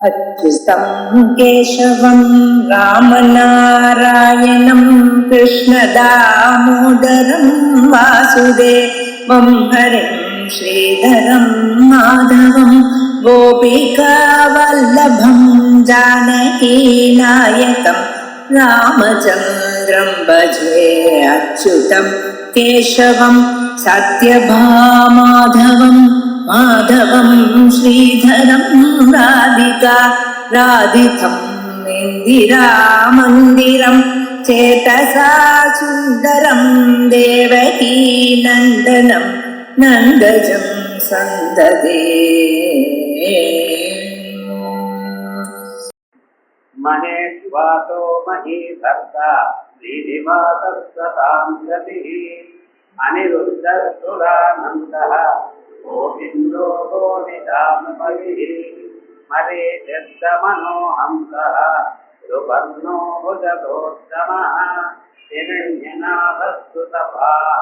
अच्युतं केशवं रामनारायणं कृष्णदामोदरं वासुदेवं हरिं श्रीधरं माधवं गोपिकावल्लभं जानकीनायकं रामचन्द्रं भजे अच्युतं केशवं सत्यभामाधवं माधवं श्रीधरं राधिका राधितं इन्दिरामन्दिरं चेतसा सुन्दरं देवकी नन्दनं नन्दजं सन्ददे महेश्वासो महीधर्ता श्रीनिवासस्सतां गतिः अनिरुद्धसुरानन्दः गोविन्दो गोविदामपतिः मरेजस्तमनोहंसः सुपर्णो भुजगोत्तमः हिरण्यनाभस्तुतभाः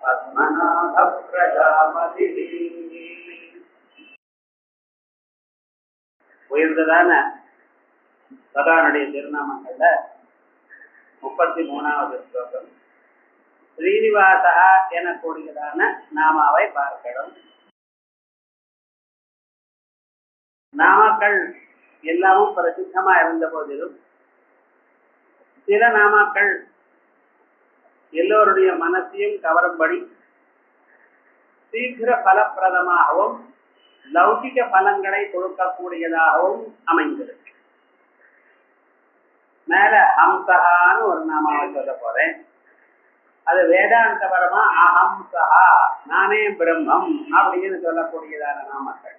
पद्मनाभप्रजापतिः. உயர்ந்ததான பகவானுடைய திருநாமங்கள்ல 33வது ஸ்லோகம் ஸ்ரீனிவாசா எனக்கூடியதான நாமாவை பார்க்கிறோம். நாமாக்கள் எல்லாமும் பிரசித்தமா இருந்த போதிலும் சில நாமாக்கள் எல்லோருடைய மனசையும் கவரும்படி சீக்கிர பலப்பிரதமாகவும் லௌகிக பலன்களை கொடுக்கக்கூடியதாகவும் அமைந்திருக்கு. மேல ஹம்சஹான்னு ஒரு நாமாவை சொல்ல போறேன். அது வேதாந்தபரமா அஹம்சஹா, நானே பிரம்மம் அப்படின்னு சொல்லக்கூடியதான நாமாக்கள்.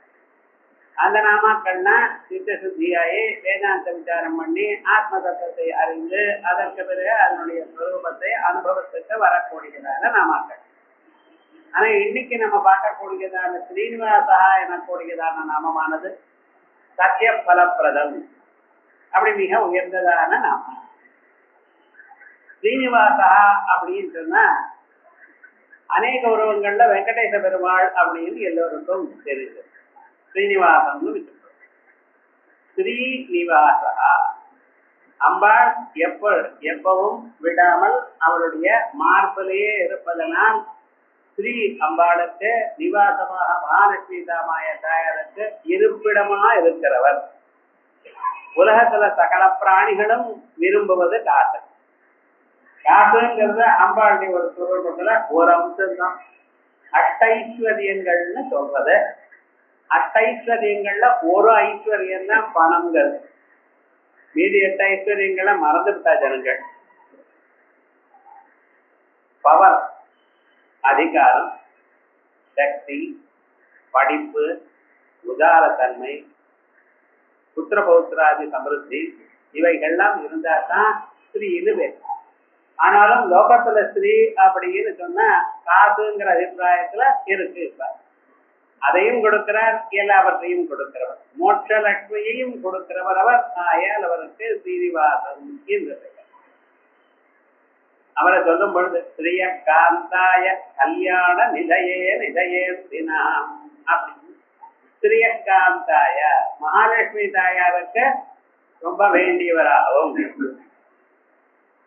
அந்த நாமாக்கள்னா சித்த சுத்தியாயே வேதாந்த விசாரம் பண்ணி ஆத்ம தத்துவத்தை அறிந்து அதற்கு பிறகு அதனுடைய ஸ்வரூபத்தை அனுபவத்துக்கு வரக்கூடியதான நாமாக்கள். ஆனா இன்னைக்கு நம்ம பார்க்கக்கூடியதான ஸ்ரீனிவாசா எனக்கூடியதான நாமமானது சத்திய பலப்பிரதம், அப்படி மிக உயர்ந்ததான நாமம். ஸ்ரீனிவாசா அப்படின்னு சொன்னா அநேக உருவங்கள்ல வெங்கடேச பெருமாள் அப்படின்னு எல்லோருக்கும் தெரியுது. ஸ்ரீனிவாசம்னு வச்சிருக்கோம். ஸ்ரீனிவாசா அம்பாள் எப்பவும் விடாமல் அவருடைய மார்பிலேயே இருப்பதனால் ஸ்ரீ அம்பாளுக்கு நிவாசமாக மகாலட்சுமி தாமாய தாயாருக்கு இருப்பிடமா இருக்கிறவர். உலகத்துல சகல பிராணிகளும் விரும்புவது காசு. காசுங்கிறது அம்பாளுடைய ஒரு சுரூபத்துல ஒரு அம்சம் தான். அஷ்டைஸ்வரியங்கள்னு சொல்றது. அஷ்டைஸ்வரியங்கள்ல ஒரு ஐஸ்வர்யம் தான் பணம்ங்கிறது. மீதி 8 ஐஸ்வர்யங்களை மறந்துவிட்டா ஜனங்கள். பவர், அதிகாரம், சக்தி, படிப்பு, உதாரத்தன்மை, புத்திர பௌத்திராதி சமிருத்தி, இவைகள்லாம் இருந்தா தான் ஸ்ரீன்னு பேர். ஆனாலும் லோகத்துல ஸ்ரீ அப்படின்னு சொன்னா காசுங்கிற அபிப்பிராயத்துல இருக்கு. இப்ப அதையும் கொடுக்கிறார், எல்லாவற்றையும் கொடுக்கிறவர், மோட்ச லட்சுமியையும் கொடுக்கிறவர் அவர். ஆயால் அவருக்கு ஸ்ரீனிவாசன் என்று பெயர். அவரை சொல்லும் பொழுது ஸ்ரீய காந்தாய கல்யாண நிலையே நிலையேந்தினாம் அப்படின்னு. ஸ்ரீய காந்தாய மகாலட்சுமி தாயாருக்கு ரொம்ப வேண்டியவராகவும்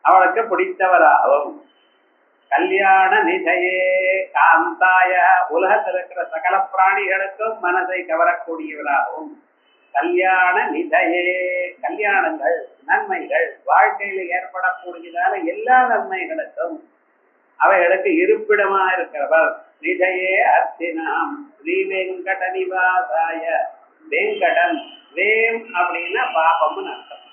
அவளுக்கு பிடித்தவராகவும், கல்யாண நிதையே காந்தாய உலகத்தில் இருக்கிற சகல பிராணிகளுக்கும் மனதை கவரக்கூடியவராகவும், கல்யாண நிதையே கல்யாணங்கள் நன்மைகள் வாழ்க்கையில ஏற்படக்கூடியதான எல்லா நன்மைகளுக்கும் அவைகளுக்கு இருப்பிடமா இருக்கிறவர். நிதையே அர்த்தினாம் ஸ்ரீ வெங்கட நிவாசாய. வெங்கடன், வேம் அப்படின்னா பாபம்னு அர்த்தம்.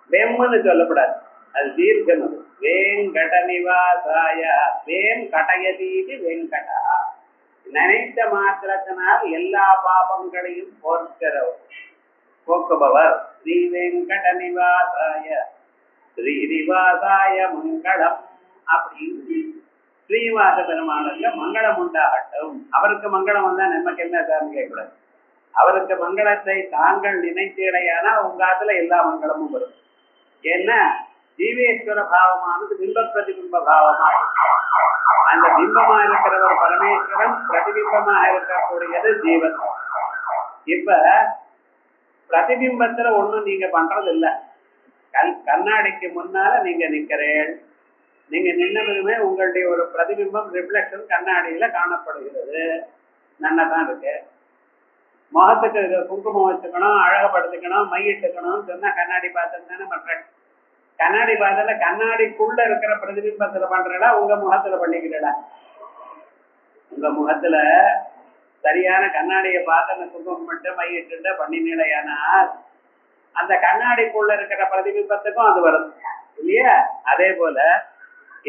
வெம்முன்னு சொல்லக்கூடாது, அது தீர்க்கம். அது வேங்கட நிவாசாய. வேம் கடயதீதி வெங்கடா. நினைத்த மாத்திரத்தினால் எல்லா பாபங்களையும் போக்குபவர். ஸ்ரீ வெங்கட நிவாசாய ஸ்ரீனிவாசாய மங்களம் அப்படின்னு ஸ்ரீனிவாச பெருமானுக்கு மங்களம் உண்டாகட்டும். அவருக்கு மங்களம் வந்தா நமக்கு என்ன சார்னு கேட்கக்கூடாது. அவருக்கு மங்களத்தை தாங்கள் நினைத்தீடையானா உங்காத்துல எல்லா மங்களமும் வரும். ஏன்னா ஜீவேஸ்வர பாவமானது பிம்ப பிரதிபிம்ப பாவமா. அந்த பிம்பமா இருக்கிறவர் பரமேஸ்வரன், பிரதிபிம்பமாக இருக்கக்கூடியது ஜீவன். இப்ப பிரதிபிம்பத்துல ஒண்ணும் நீங்க பண்றது இல்ல. கண்ணாடிக்கு முன்னால நீங்க நிக்கிறேன், நீங்க நின்னதுமே உங்களுடைய ஒரு பிரதிபிம்பம் ரிஃப்ளெக்ஷன் கண்ணாடியில காணப்படுகிறது. நன்னதான் இருக்கு. முகத்துக்கு குங்குமம் வச்சுக்கணும், அழகப்படுத்திக்கணும், மையிட்டுக்கணும்னு சொன்னா கண்ணாடி பார்த்துட்டு தானே பண்றேன். கண்ணாடி பார்த்தல கண்ணாடிக்குள்ள இருக்கிற பிரதிபிம்பத்துல பண்றடா உங்க முகத்துல பண்ணிக்கிறடா. உங்க முகத்துல சரியான கண்ணாடியை பார்த்து அந்த குங்குமம் மட்டும் மையிட்டு பண்ணினீடையானால் அந்த கண்ணாடிக்குள்ள இருக்கிற பிரதிபிம்பத்துக்கும் அது வரும் இல்லையா? அதே போல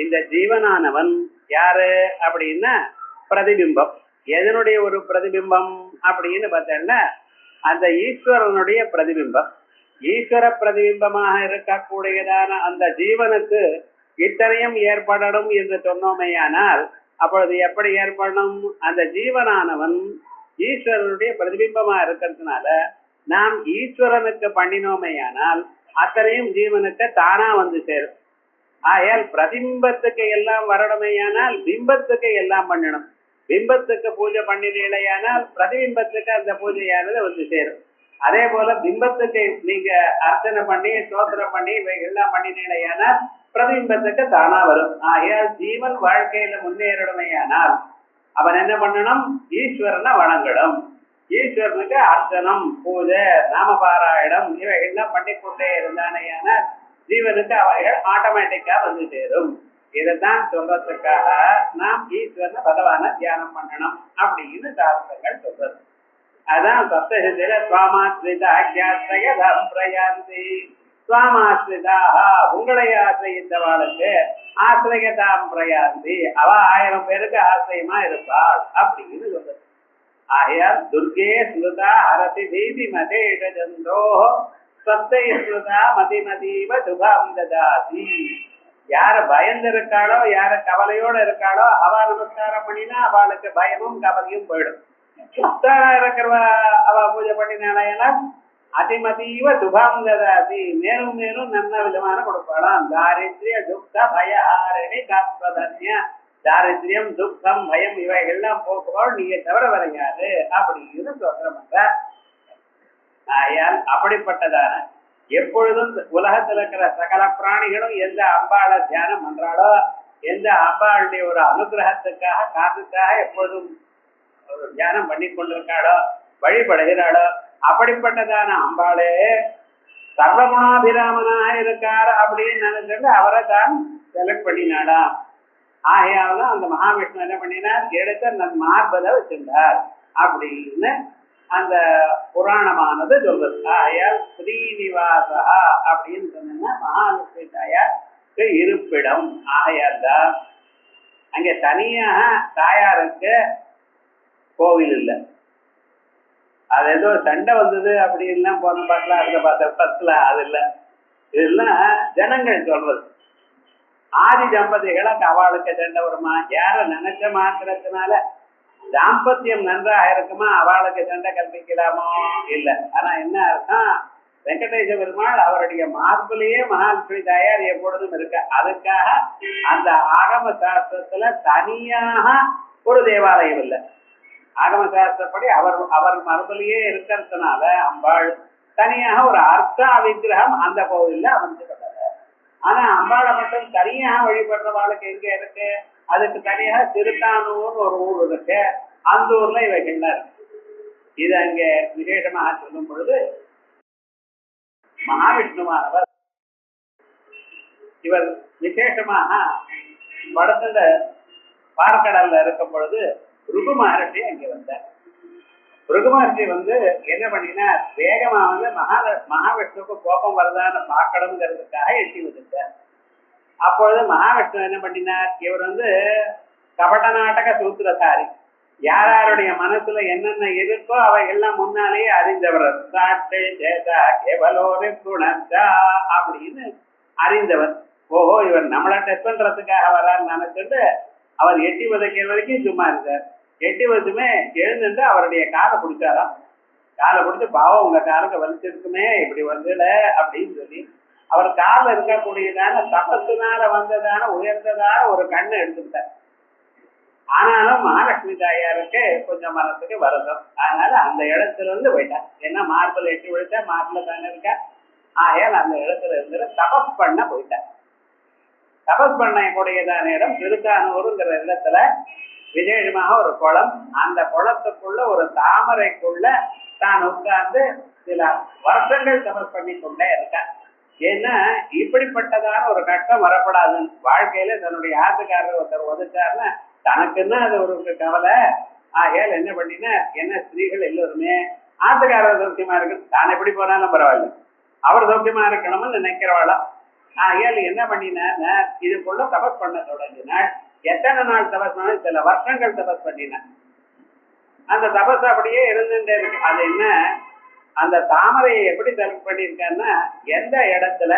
இந்த ஜீவனானவன் யாரு அப்படின்னா பிரதிபிம்பம். எதனுடைய ஒரு பிரதிபிம்பம் அப்படின்னு பார்த்தேன்னா அந்த ஈஸ்வரனுடைய பிரதிபிம்பம். ஈஸ்வர பிரதிபிம்பமாக இருக்கக்கூடியதான அந்த ஜீவனுக்கு இத்தனையும் ஏற்படணும் என்று சொன்னோமேயானால் அப்பொழுது எப்படி ஏற்படணும்? அந்த ஜீவனானவன் ஈஸ்வரனுடைய பிரதிபிம்பமா இருக்கிறதுனால நாம் ஈஸ்வரனுக்கு பண்ணினோமேயானால் அத்தனையும் ஜீவனுக்கு தானா வந்து சேரும். ஆயால் பிரதிபிம்பத்துக்கு எல்லாம் வரணுமேயானால் பிம்பத்துக்கு எல்லாம் பண்ணணும். பிம்பத்துக்கு பூஜை பண்ணினீழையானால் பிரதிபிம்பத்துக்கு அந்த பூஜையானது வந்து சேரும். அதே போல பிம்பத்துக்கு நீங்க அர்ச்சனை பண்ணி ஸ்தோத்திரம் பண்ணி எல்லாம் பண்ணினீழையானால் பிரதிபிம்பத்துக்கு தானா வரும். ஆகையால் ஜீவன் வாழ்க்கையில முன்னேறணுமையானால் அவன் என்ன பண்ணணும்? ஈஸ்வரனை வணங்கணும். ஈஸ்வரனுக்கு அர்ச்சனம், பூஜை, நாமபாராயணம் இவைகள்லாம் பண்ணிக்கொண்டே இருந்தானேயான ஜீவனுக்கு அவைகள் ஆட்டோமேட்டிக்கா வந்து சேரும். இதைத்தான் சொல்றதுக்காக நாம் ஈஸ்வரனை பகவான தியானம் பண்ணணும் அப்படின்னு சாஸ்திரங்கள் சொல்றது. அதான் சப்தசில சுவாமாஸ்ரிதாக்கியாஸ்ரயம் பிரயாந்தி. சுவாமாஸ்ரிதாக உங்களை ஆசிரியத்தவாளுக்கு ஆசிரியதாம் பிரயாந்தி, அவ 1000 பேருக்கு ஆசிரியமா இருப்பாள் அப்படின்னு சொல்றது. ஆகையால் துர்கே ஸ்ருதா ஹரதி தீதி மதேஷ ஜந்தோ சப்தை ஸ்ருதா மதிமதீவ சுபாம் ததாதி. யார பயந்து இருக்காளோ, யார கவலையோட இருக்காளோ அவ நமஸ்காரம் பண்ணினா அவளுக்கு பயமும் கவலையும் போயிடும். சுத்தா இருக்கிறவ அவ பூஜை பண்ணினால அதிமதீவ சுபாம் ததாதி, மேலும் மேலும் நல்ல விதமான கொடுப்பாளாம். தாரித்ரிய துக்க பயாரணி காப்பதன்ய. தாரித்யம், துக்கம், பயம் இவைகள்லாம் போக்குவோம் நீங்க தவிர வரையாது அப்படின்னு சொல்ற. ஆயால் அப்படிப்பட்டதான எப்பொழுதும் உலகத்தில் இருக்கிற சகல பிராணிகளும் எந்த அம்பாளை தியானம் பண்றாளோ, எந்த அம்பாளுடைய ஒரு அனுகிரகத்துக்காக காசுக்காக எப்பொழுதும் ஒரு தியானம் பண்ணி கொண்டிருக்காளோ, வழிபடுகிறாளோ, அப்படிப்பட்டதான அம்பாளே சர்வகுணாபிராமனாக இருக்கார் அப்படின்னு நினைச்சிட்டு அவரை தான் செலக்ட் பண்ணினாளா. ஆகையால்தான் அந்த மகாவிஷ்ணு என்ன பண்ணினார்? எடுத்த நம் மார்பதை வச்சிருந்தார் அப்படின்னு அந்த புராணமானது சொல்றது. ஆகையால் ஸ்ரீனிவாசா அப்படின்னு சொன்னா மகாலட்சுமி தாயாருக்கு இருப்பிடம். ஆகையால் தான் அங்க தனியாக தாயாருக்கு கோவில் இல்லை. அது ஏதோ சண்டை வந்தது அப்படின்லாம் போன பாட்டுல அதுல பார்த்த பத்துல அது இல்லை. இதெல்லாம் ஜனங்கள் சொல்றது. ஆதி தம்பதிகளை அவளுக்கு சண்டை வருமா? யார நினைச்ச மாத்திரத்தினால தாம்பத்தியம் நன்றாக இருக்குமா அவளுக்கு சண்டை கல்பிக்கலாமோ? இல்லை. ஆனா என்ன அர்த்தம்? வெங்கடேச பெருமாள் அவருடைய மார்பிலேயே மகாலட்சுமி தாயார் எப்பொழுதும் இருக்க. அதுக்காக அந்த ஆகம சாஸ்திரத்துல தனியாக ஒரு தேவாலயம் இல்லை. ஆகம சாஸ்திரப்படி அவர் மரபிலேயே இருக்கிறதுனால அம்பாள் தனியாக ஒரு அர்த்த விக்கிரகம் அந்த கோவில்ல அமைஞ்சுக்கொண்டார். ஆனா அம்பாளை மட்டும் தனியாக வழிபடுறவாளுக்கு எங்க இருக்கு? அதுக்கு தனியாக திருத்தானூர்னு ஒரு ஊர் இருக்கு. அந்த ஊர்ல இவைகள்லாம் இருக்கு. இது அங்க விசேஷமாக சொல்லும் பொழுது மகாவிஷ்ணுவானவர் இவர் விசேஷமாக படத்துல பார்க்கடல்ல இருக்கும் பொழுது ருகு மகர்ஷி அங்க வந்தார். ருகு மகர்ஷி என்ன பண்ணினா வேகமா மகாவிஷ்ணுக்கு கோபம் வருதான்னு பார்க்கணுங்கிறதுக்காக எட்டி வந்துட்டார். அப்பொழுது மகாவிஷ்ணு என்ன பண்ணினார்? இவர் கபட நாடக சூத்திரதாரி. யாருடைய மனசுல என்னென்ன இருக்கோ அவை எல்லாம் முன்னாலேயே அறிந்தவர். அப்படின்னு அறிந்தவர். ஓஹோ, இவர் நம்மளை டெஸ்ட் பண்றதுக்காக வரான்னு நினைச்சிட்டு அவர் எட்டி உதைக்கிற வரைக்கும் சும்மா இருந்தார். எட்டி வச்சுமே எழுந்துட்டு அவருடைய காலை பிடிச்சாராம். காலை பிடிச்சி பாவம் உங்க காலுக்கு வலிச்சிருக்குமே இப்படி வந்துல அப்படின்னு சொல்லி அவர் காலில் இருக்கக்கூடியதான தபத்தினால வந்ததான உயர்ந்ததான ஒரு கண்ணை எடுத்துக்கிட்டார். ஆனாலும் மகாலட்சுமி தாயாருக்கு கொஞ்சம் மனசுக்கு வருத்தம். அதனால அந்த இடத்துல இருந்து போயிட்டா. ஏன்னா மார்பிள் எட்டி விழுத்தா மார்பிள் தானே இருக்கா. ஆகையால் அந்த இடத்துல இருந்து தபஸ் பண்ண போயிட்டா. தபஸ் பண்ண கூடியதான இடம் திருக்கானூருங்கிற இடத்துல விசேஷமாக ஒரு குளம். அந்த குளத்துக்குள்ள ஒரு தாமரைக்குள்ள தான் உட்கார்ந்து சில வருஷங்கள் தபஸ் பண்ணி கொண்டே இருக்கான். ஏன்னா இப்படிப்பட்டதான ஒரு கஷ்டம் வரப்படாதுன்னு வாழ்க்கையில தன்னுடைய ஆத்துக்காரர் ஒருத்தர் உதச்சாருன்னா தனக்குன்னா அது ஒரு கவலை. ஆகையால் என்ன பண்ணினா என்ன ஸ்திரீகள் எல்லோருமே ஆத்துக்காரர் சௌக்கியமா இருக்கு, தான் எப்படி போனாலும் பரவாயில்ல, அவர் சௌக்கியமா இருக்கணும்னு நினைக்கிறவாளாம். ஆகையால் என்ன பண்ணினா இதுக்குள்ள தபஸ் பண்ண தொடங்கினாள். எத்தனை நாள் தபஸ் பண்ண? சில வருஷங்கள் தபஸ் பண்ணின. அந்த தபஸ் அப்படியே இருந்துட்டே இருக்கு. அது என்ன, அந்த தாமரையை எப்படி தபஸ் பண்ணியிருக்கான்னா எந்த இடத்துல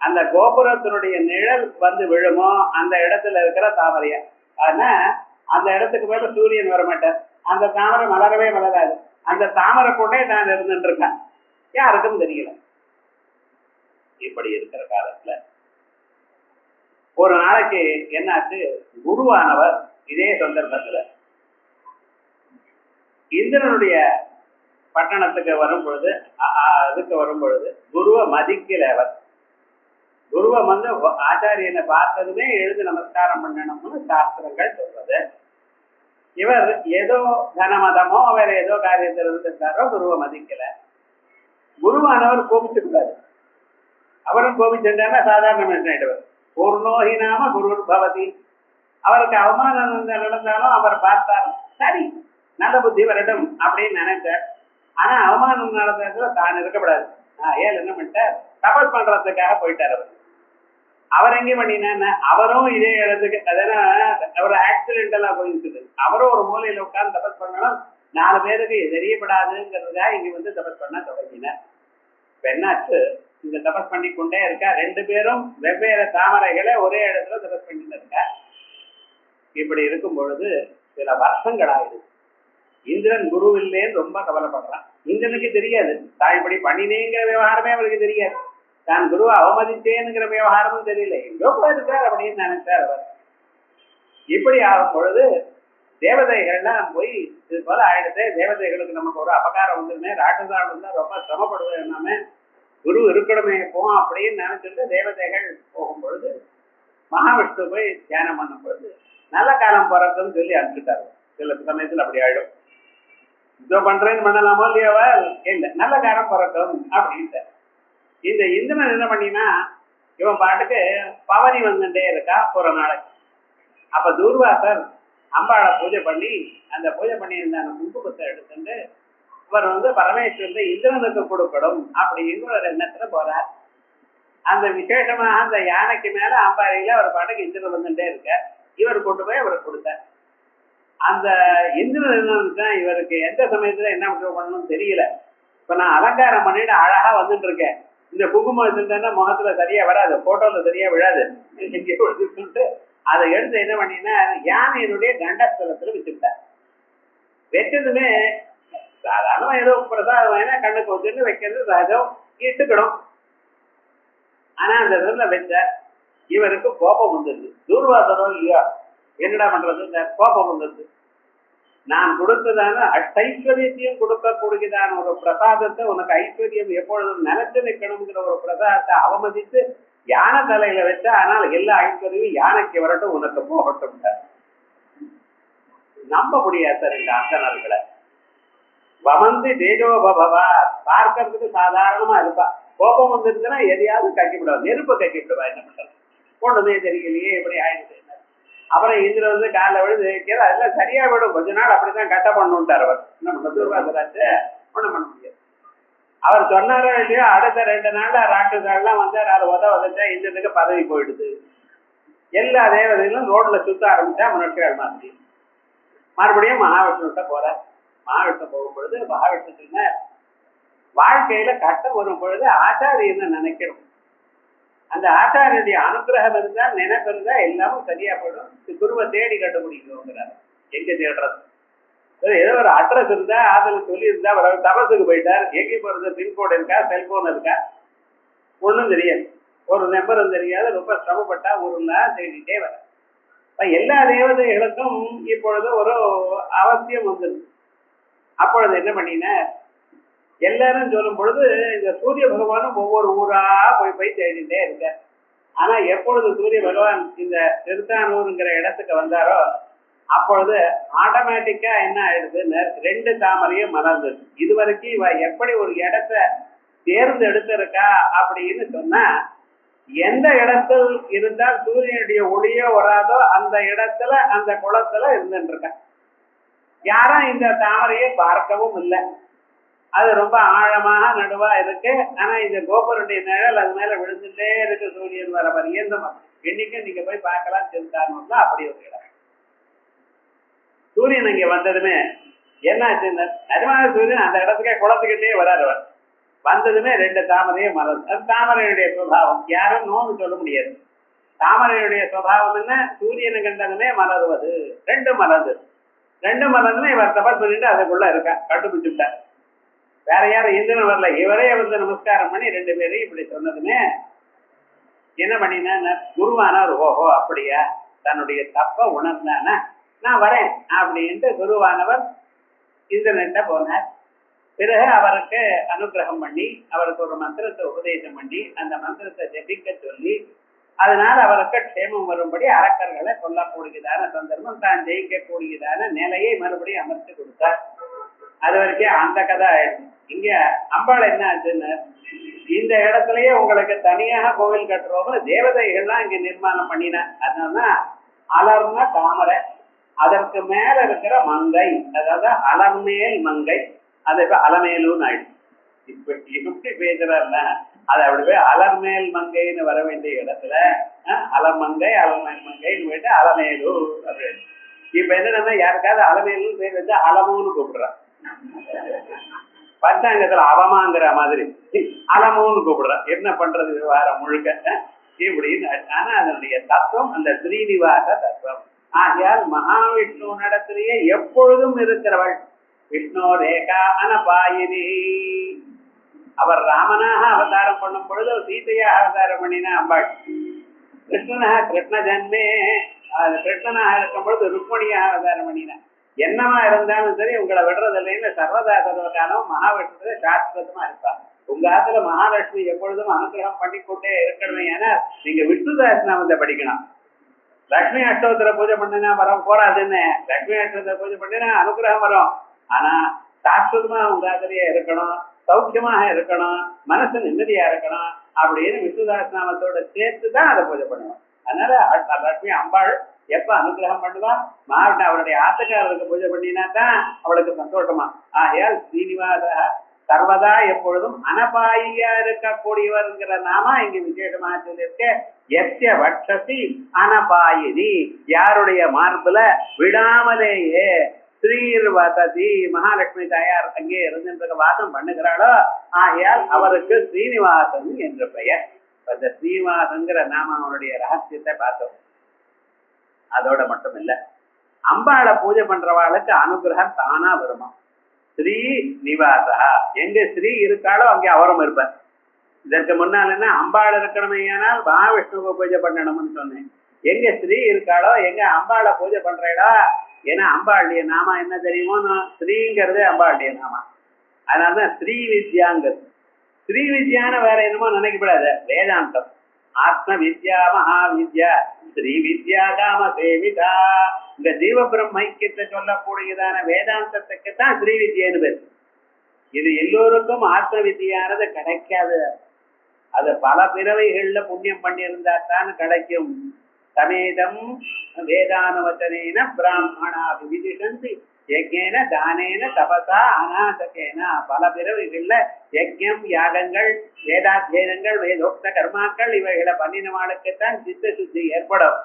அந்த கோபுரத்தினுடைய நிழல் வந்து விழுமோ அந்த இடத்துல இருக்கிற தாமரைய. ஆனா அந்த இடத்துக்கு மேல சூரியன் வரமாட்டார், அந்த தாமரை மலரவே மலராது. அந்த தாமரை கொண்டே தான் இருந்துட்டு இருக்கான், யாருக்கும் தெரியல. இப்படி இருக்கிற காலத்துல ஒரு நாளைக்கு என்னாச்சு, குருவானவர் இதே சந்தர்ப்பத்துல இந்திரனுடைய பட்டணத்துக்கு வரும் பொழுது அதுக்கு வரும் பொழுது குருவை மதிக்கல. அவர் குருவை வந்து ஆச்சாரியனை பார்த்ததுமே எழுந்து நமஸ்காரம் பண்ணணும்னு சாஸ்திரங்கள் சொல்றது. இவர் ஏதோ தனமதமோ அவர் ஏதோ காரியத்தில் இருந்திருக்காரோ குருவை மதிக்கல. குருவானவர் கோபிச்சுட்டாரு. அவரும் கோபிச்சுட்டாருன்னா சாதாரண மனுஷன் ஆயிடுவார். பூர்ணோஹி நாம குரு பவதி. அவருக்கு அவமானம் நடந்தாலும் அவர் பார்த்தார், சரி நல்ல புத்தி வரட்டும் அப்படின்னு நினைச்சார். ஆனா அவமானம் நடந்ததுல தான் இருக்கக்கூடாது. ஏன் என்ன பண்ணிட்டார், தபஸ் பண்றதுக்காக போயிட்டார். அவர் எங்கே பண்ணினா அவரும் இதே இடத்துக்கு, அதெல்லாம் அவர் ஆக்சிடென்டலா போயிருக்குது. அவரும் ஒரு மூலையில உட்கார்ந்து தபஸ் பண்ணணும், 4 பேருக்கு தெரியப்படாதுங்கிறதுக்காக இங்க வந்து தபஸ் பண்ண தொடங்கினார். என்னாச்சு, இங்க தபஸ் பண்ணி கொண்டே இருக்கா. 2 பேரும் வெவ்வேறு தாமரைகளை ஒரே இடத்துல தபஸ் பண்ணிட்டு இருக்கா. இப்படி இருக்கும் பொழுது சில வருஷங்கள் ஆயிடுது. இந்திரன் குரு இல்லேன்னு ரொம்ப கவலைப்படுறான். இந்திரனுக்கு தெரியாது தான் இப்படி பண்ணினேங்கிற விவகாரமே அவருக்கு தெரியாது, தான் குருவை அவமதித்தேனுங்கிற விவகாரமும் தெரியல. எங்கோ போயிருக்கார் அப்படின்னு நினைச்சார் அவர். இப்படி ஆகும் பொழுது தேவதைகள்லாம் போய் இது போல ஆயிடுது, தேவதைகளுக்கு நமக்கு ஒரு அபகாரம் வந்துருமே, ராட்சசால் இருந்தா ரொம்ப சிரமப்படுவேன் நாம, குரு இருக்கணுமே போம் அப்படின்னு நினைச்சிட்டு தேவதைகள் போகும் பொழுது மகாவிஷ்ணு போய் தியானம் பண்ணும் பொழுது நல்ல காலம் பிறக்குன்னு சொல்லி அனுப்பிட்டாரு. சில சமயத்துல அப்படி ஆயிடும். இதோ பண்றேன்னு பண்ணலாமோ இல்லையாவா, இல்ல நல்ல காலம் பிறக்கும் அப்படின்ட்டு. இந்த இந்திரன் என்ன பண்ணினா இவன் பாட்டுக்கு பவனி வந்துட்டே இருக்கா ஒரு நாளைக்கு. அப்ப தூர்வாசர் அம்பாளை பூஜை பண்ணி அந்த பூஜை பண்ணி இருந்த அந்த குங்குமத்தை எடுத்துட்டு இவர் வந்து பரமேஸ்வரன் இந்திரனுக்கு கொடுக்கணும் அப்படிங்கிற ஒரு எண்ணத்துல போறார். அந்த விசேஷமாக அந்த யானைக்கு மேல அம்பாரியில அவர் பாட்டுக்கு இந்திரன் வந்துட்டே இருக்க. இவர் கொண்டு போய் அவருக்கு கொடுத்தார். அந்த இந்திரன் என்னன்னா இவருக்கு எந்த சமயத்துல என்ன பண்ணணும்னு தெரியல. இப்ப நான் அலங்காரம் பண்ணிட்டு அழகா வந்துட்டு இருக்கேன், இந்த குங்குமம் வச்சுட்டேன்னா முகத்துல சரியா வராது, போட்டோல சரியா விழாது, அதை எடுத்து என்ன பண்ணினா யானையினுடைய கண்டஸ்தலத்துல வச்சுட்டார். வச்சதுமே சாதாரணமா ஏதோ பிரசாதம் வேணா கண்ணுக்கு வந்துட்டு வைக்கிறது சகஜம், இட்டுக்கணும். ஆனா அந்த இதுல வச்ச இவருக்கு கோபம் வந்துருது. தூர்வாசனோ இல்லையா, என்னடா பண்றது, கோபம் வந்துருது. நான் கொடுத்ததான ஐஸ்வர்யத்தையும் கொடுக்கக்கூடியதான ஒரு பிரசாதத்தை, உனக்கு ஐஸ்வர்யம் எப்பொழுதும் நினைச்சு நிற்கணுங்கிற ஒரு பிரசாதத்தை அவமதித்து யானை தலையில வச்சா, ஆனால் எல்லா ஐஸ்வர்யமும் யானைக்கு வரட்டும், உனக்கு போகட்டும். நம்ப முடியாது சார் இந்த அந்தனர்களை. வமந்து தேஜோபவா பார்க்கறதுக்கு சாதாரணமா இருப்பா, கோபம் வந்துருச்சுன்னா எதையாவது கக்கிவிடுவா, நெருப்பை கக்கிவிடுவா. என்ன பண்றது, போனதே தெரியலையே எப்படி ஆயிடுச்சு. அப்புறம் இந்திர வந்து காலில் விழுந்து வைக்கிற, அதெல்லாம் சரியா விடும், கொஞ்ச நாள் அப்படித்தான் கட்ட பண்ணுட்டார் அவர். என்ன பண்றது, துர்வாசராச்சு ஒண்ணும் பண்ண முடியாது. அவர் சொன்னாரோ இல்லையோ அடுத்த 2 நாள்ல ராட்சசாலாம் வந்தார். அதை உதச்சா இந்திரனுக்கு பதவி போயிடுது. எல்லா தேவதைகளும் ரோட்ல சுத்த ஆரம்பிச்சா மனுஷர்கள் மாதிரி. மறுபடியும் மகாவிஷ்ணுகிட்ட போறார். மகாவிஷ்ணு போகும் பொழுது மகாவிஷ்ணு சொன்ன, வாழ்க்கையில கஷ்டம் வரும் பொழுது ஆச்சாரியன்னு நினைக்கணும். அந்த ஆச்சாரியனுடைய அனுகிரகம் இருந்தா, நினைப்பு இருந்தா எல்லாமும் சரியா போயிடும். குருவை தேடி கண்டுபிடிக்கணுங்கிறார். எங்க தேடுறது, ஏதோ ஒரு அட்ரஸ் இருந்தா அதுல சொல்லி இருந்தா, தபசுக்கு போயிட்டார், எங்கே போறது, பின்கோடு இருக்கா, செல்போன் இருக்கா, ஒண்ணும் தெரியாது, ஒரு நம்பரும் தெரியாது, ரொம்ப சிரமப்பட்டா ஊருலாம் தேடிட்டே வர. எல்லா தேவதைகளுக்கும் இப்பொழுது ஒரு அவசியம் வந்தது. அப்பொழுது என்ன பண்ணின, எல்லாரும் சொல்லும் பொழுது இந்த சூரிய பகவானும் ஒவ்வொரு ஊரா போய் போய் தேடிட்டே இருக்க. ஆனா எப்பொழுது சூரிய பகவான் இந்த திருத்தானூருங்கிற இடத்துக்கு வந்தாரோ அப்பொழுது ஆட்டோமேட்டிக்கா என்ன ஆயிடுதுன்னு 2 தாமரையும் மலர்ந்தது. இது வரைக்கும் இவ எப்படி ஒரு இடத்த தேர்ந்தெடுத்திருக்கா அப்படின்னு சொன்னா, எந்த இடத்தில் இருந்தால் சூரியனுடைய ஒளியோ வராதோ அந்த இடத்துல அந்த குளத்துல இருந்துட்டு இருக்க. யாரும் இந்த தாமரையை பார்க்கவும் இல்லை. அது ரொம்ப ஆழமாக நடுவா இருக்கு. ஆனா இந்த கோபுரனுடைய நிழல் அது மேல விழுந்துட்டே இருக்கு. சூரியன் வர பரியந்தம் இன்னைக்கும் நீங்க போய் பார்க்கலாம். திருத்தானூர்ல அப்படி ஒரு இடம். சூரியன் இங்க வந்ததுமே என்னாச்சுன்னு, நிஜமாக சூரியன் அந்த இடத்துக்கே குளத்துக்கிட்டே வராதவர். வந்ததுமே 2 தாமரையும் மலர்ந்து. அது தாமரையுடைய சுபாவம், யாரும் நோன்னு சொல்ல முடியாது. தாமரையுடைய சுபாவம் என்ன, சூரியனை கண்டதுமே மலர்வது. 2 மலர்ந்து 2 மலர்ந்து இவர் தபஸ் பண்ணிட்டு அதுக்குள்ள இருக்கா, கண்டுபிடிச்சுட்டார். வேற யாரும் இந்திரன் வரல, இவரே வந்து நமஸ்காரம் பண்ணி 2 பேரையும் இப்படி சொன்னதுமே என்ன பண்ணினா, குருவானார். ஓஹோ அப்படியா, தன்னுடைய தப்ப உணர்ந்தானா, நான் வரேன் அப்படின்ட்டு குருவானவர் இந்திரன்ட்ட போனார். பிறகு அவருக்கு அனுகிரகம் பண்ணி அவருக்கு ஒரு மந்திரத்தை உபதேசம் பண்ணி அந்த மந்திரத்தை ஜபிக்க சொல்லி அதனால் அவருக்கு க்ஷேமம் வரும்படி அரக்கர்களை கொல்லக்கூடியதான சந்தர்ப்பம், தான் ஜெயிக்கக்கூடியதான நிலையை மறுபடியும் அமர்த்தி கொடுத்தார். அது வரைக்கும் அந்த கதை ஆயிடுச்சு. இங்க அம்பாள் என்ன ஆச்சுன்னு, இந்த இடத்துலயே உங்களுக்கு தனியாக கோவில் கட்டுறவங்க தேவதைகள்லாம் இங்க நிர்மாணம் பண்ணின. அதனாலதான் அலர்ன தாமரை, அதற்கு மேல இருக்கிற மங்கை, அதாவது அலர்மேல் மங்கை, அது இப்ப அலமேலுன்னு ஆயிடுச்சு. இப்ப எப்படி பேசுறாருன்னா, அது அப்படி போய் அலர்மேல் மங்கைன்னு வர வேண்டிய இடத்துல அலமங்கை அலமேல் மங்கைன்னு போயிட்டு அலமேலு அப்படின்னு. இப்ப என்னன்னா, யாருக்காவது அலமேலு பேர் வச்சு அலமுன்னு கூப்பிடுறான். பஞ்சாங்கத்துல அவமாங்கிற மாதிரி அலமுன்னு கூப்பிடுறான். என்ன பண்றது விவகாரம் முழுக்க இப்படின்னு. ஆனா அதனுடைய தத்துவம் அந்த ஸ்ரீனிவாச தத்துவம். ஆகையால் மகாவிஷ்ணு நடத்திலேயே எப்பொழுதும் இருக்கிறவள் விஷ்ணு ரேகா அனபாயினி. அவர் ராமனாக அவதாரம் பண்ணும் பொழுது சீதையாக அவதாரம் பண்ணினா அம்பாள். கிருஷ்ணனாக கிருஷ்ண ஜன்மே கிருஷ்ணனாக இருக்கும் பொழுது ருக்மணியாக அவதாரம் பண்ணினா. என்னமா இருந்தாலும் சரி உங்களை விடுறது இல்லைன்னு சர்வதா சர்வகாலம் மகாவிஷ்ணு சாஸ்திரமா இருப்பார். உங்க ஆத்துல மகாலட்சுமி எப்பொழுதும் அனுகிரகம் பண்ணிக்கொண்டே இருக்கணுமே. ஏன்னா நீங்க விஷ்ணு சஹஸ்ரநாமத்தை படிக்கணும். லட்சுமி அஷ்டோத்திர பூஜை பண்ணினா வரும் போறாதுன்னு, லட்சுமி அஷ்டோத்திர பூஜை பண்ணினா அனுகிரகம் வரும். ஆனா சாஸ்வதமா உங்க ஆத்திரையே இருக்கணும், சௌக்கியமாக இருக்கணும், மனசு நிம்மதியா இருக்கணும் அப்படின்னு விஷ்ணு சஹஸ்ரநாமத்தோட சேர்த்துதான் அதை பூஜை பண்ணுவோம். அதனால லட்சுமி அம்பாள் எப்ப அனுகிரகம் பண்ணுவா, மகாவிஷ்ணு அவருடைய ஆத்துக்காரருக்கு பூஜை பண்ணினா தான் அவளுக்கு சந்தோஷமா. ஆகையால் ஸ்ரீனிவாச சர்வதா எப்பொழுதும் அனபாயியா இருக்கக்கூடியவர்ங்கிற நாம இங்க விசேஷமாக சொல்லியிருக்க. எஸ்ய வட்சசி அனபாயினி, யாருடைய மார்புல விடாமலேயே ஸ்ரீர்வசதி மகாலட்சுமி தாயார் அங்கே இருந்திருக்க வாசம் பண்ணுகிறாளோ, ஆகையால் அவருக்கு ஸ்ரீனிவாசன் என்று பெயர். அந்த ஸ்ரீனிவாசங்கிற நாம அவனுடைய ரகசியத்தை பார்த்தோம். அதோட மட்டும் இல்ல, அம்பாளை பூஜை பண்றவாளுக்கு அனுகிரகம் தானா வருமா. ஸ்ரீ நிவாசா, எங்க ஸ்ரீ இருக்காளோ அங்கே அவரும் இருப்பார். இதற்கு முன்னால் என்ன, அம்பாள் இருக்கணுமே ஆனால் மகாவிஷ்ணுவை பூஜை பண்ணணும்னு சொன்னேன். எங்க ஸ்ரீ இருக்காளோ, எங்க அம்பாளை பூஜை பண்றேடா. ஏன்னா அம்பாளுடைய நாமா என்ன தெரியுமோ, ஸ்ரீங்கிறது அம்பாளுடைய நாமா. அதனாலதான் ஸ்ரீ வித்யாங்கிறது. ஸ்ரீ வித்யான வேற என்னமோ நினைக்கப்படாது, வேதாந்தம். ஆத்ம வித்யா மகாவித்யா ஸ்ரீ வித்யா காம சேவிதா. இந்த ஜீவ பிரம்மைக்கிட்ட சொல்லக்கூடியதான வேதாந்தத்துக்கு தான் ஸ்ரீ வித்யன்னு பேர். இது எல்லோருக்கும் ஆத்ம வித்தியானது கிடைக்காது. அது பல பிறவைகள்ல புண்ணியம் பண்ணியிருந்தா தான் கிடைக்கும். சமேதம் வேதானவச்சனேன பிராமணா விதிஷந்தி யஜ்ஞேன தானேன தபசா அநாசகேன. பல பிறவைகள்ல யஜ்ஞம் யாகங்கள் வேதாத்தியனங்கள் வேதோக்த கர்மாக்கள் இவைகளை பண்ணினவாளுக்குத்தான் சித்த சுத்தி ஏற்படும்.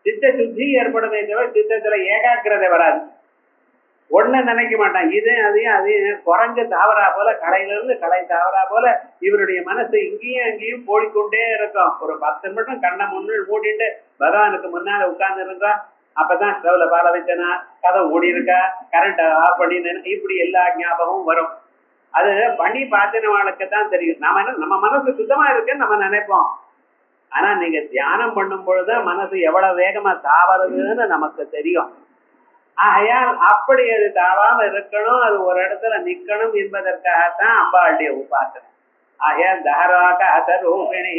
சித்த சுத்தி ஏற்படுமே தவிர சித்தத்துல ஏகாக்கிரதை வராது. ஒண்ணு நினைக்க மாட்டான், இது அதையும் அதையும் குறைஞ்ச தாவரா போல, கலையில இருந்து கலை தாவரா போல இவருடைய மனசு இங்கேயும் அங்கேயும் போடிக்கொண்டே இருக்கும். ஒரு 10 நிமிஷம் கண்ணை முன்னில் மூடிட்டு பகவானுக்கு முன்னால உட்கார்ந்து இருக்கா. அப்பதான் ஸ்டவ்ல பால வச்சனா, கதை ஓடி இருக்கா, கரண்ட் ஆஃப் பண்ணினு, இப்படி எல்லா ஞாபகமும் வரும். அது பண்ணி பார்த்தினவாளுக்கு தான் தெரியும். நம்ம மனசு சுத்தமா இருக்குன்னு நம்ம நினைப்போம். ஆனா நீங்க தியானம் பண்ணும் பொழுதுதான் மனசு எவ்வளவு வேகமா தாவறதுன்னு நமக்கு தெரியும். ஆகையால் அப்படி அது தாவாம இருக்கணும், அது ஒரு இடத்துல நிக்கணும் என்பதற்காகத்தான் அம்பாளுடைய உபாசனை. ஆகையால் தஹராக அதரூபிணி,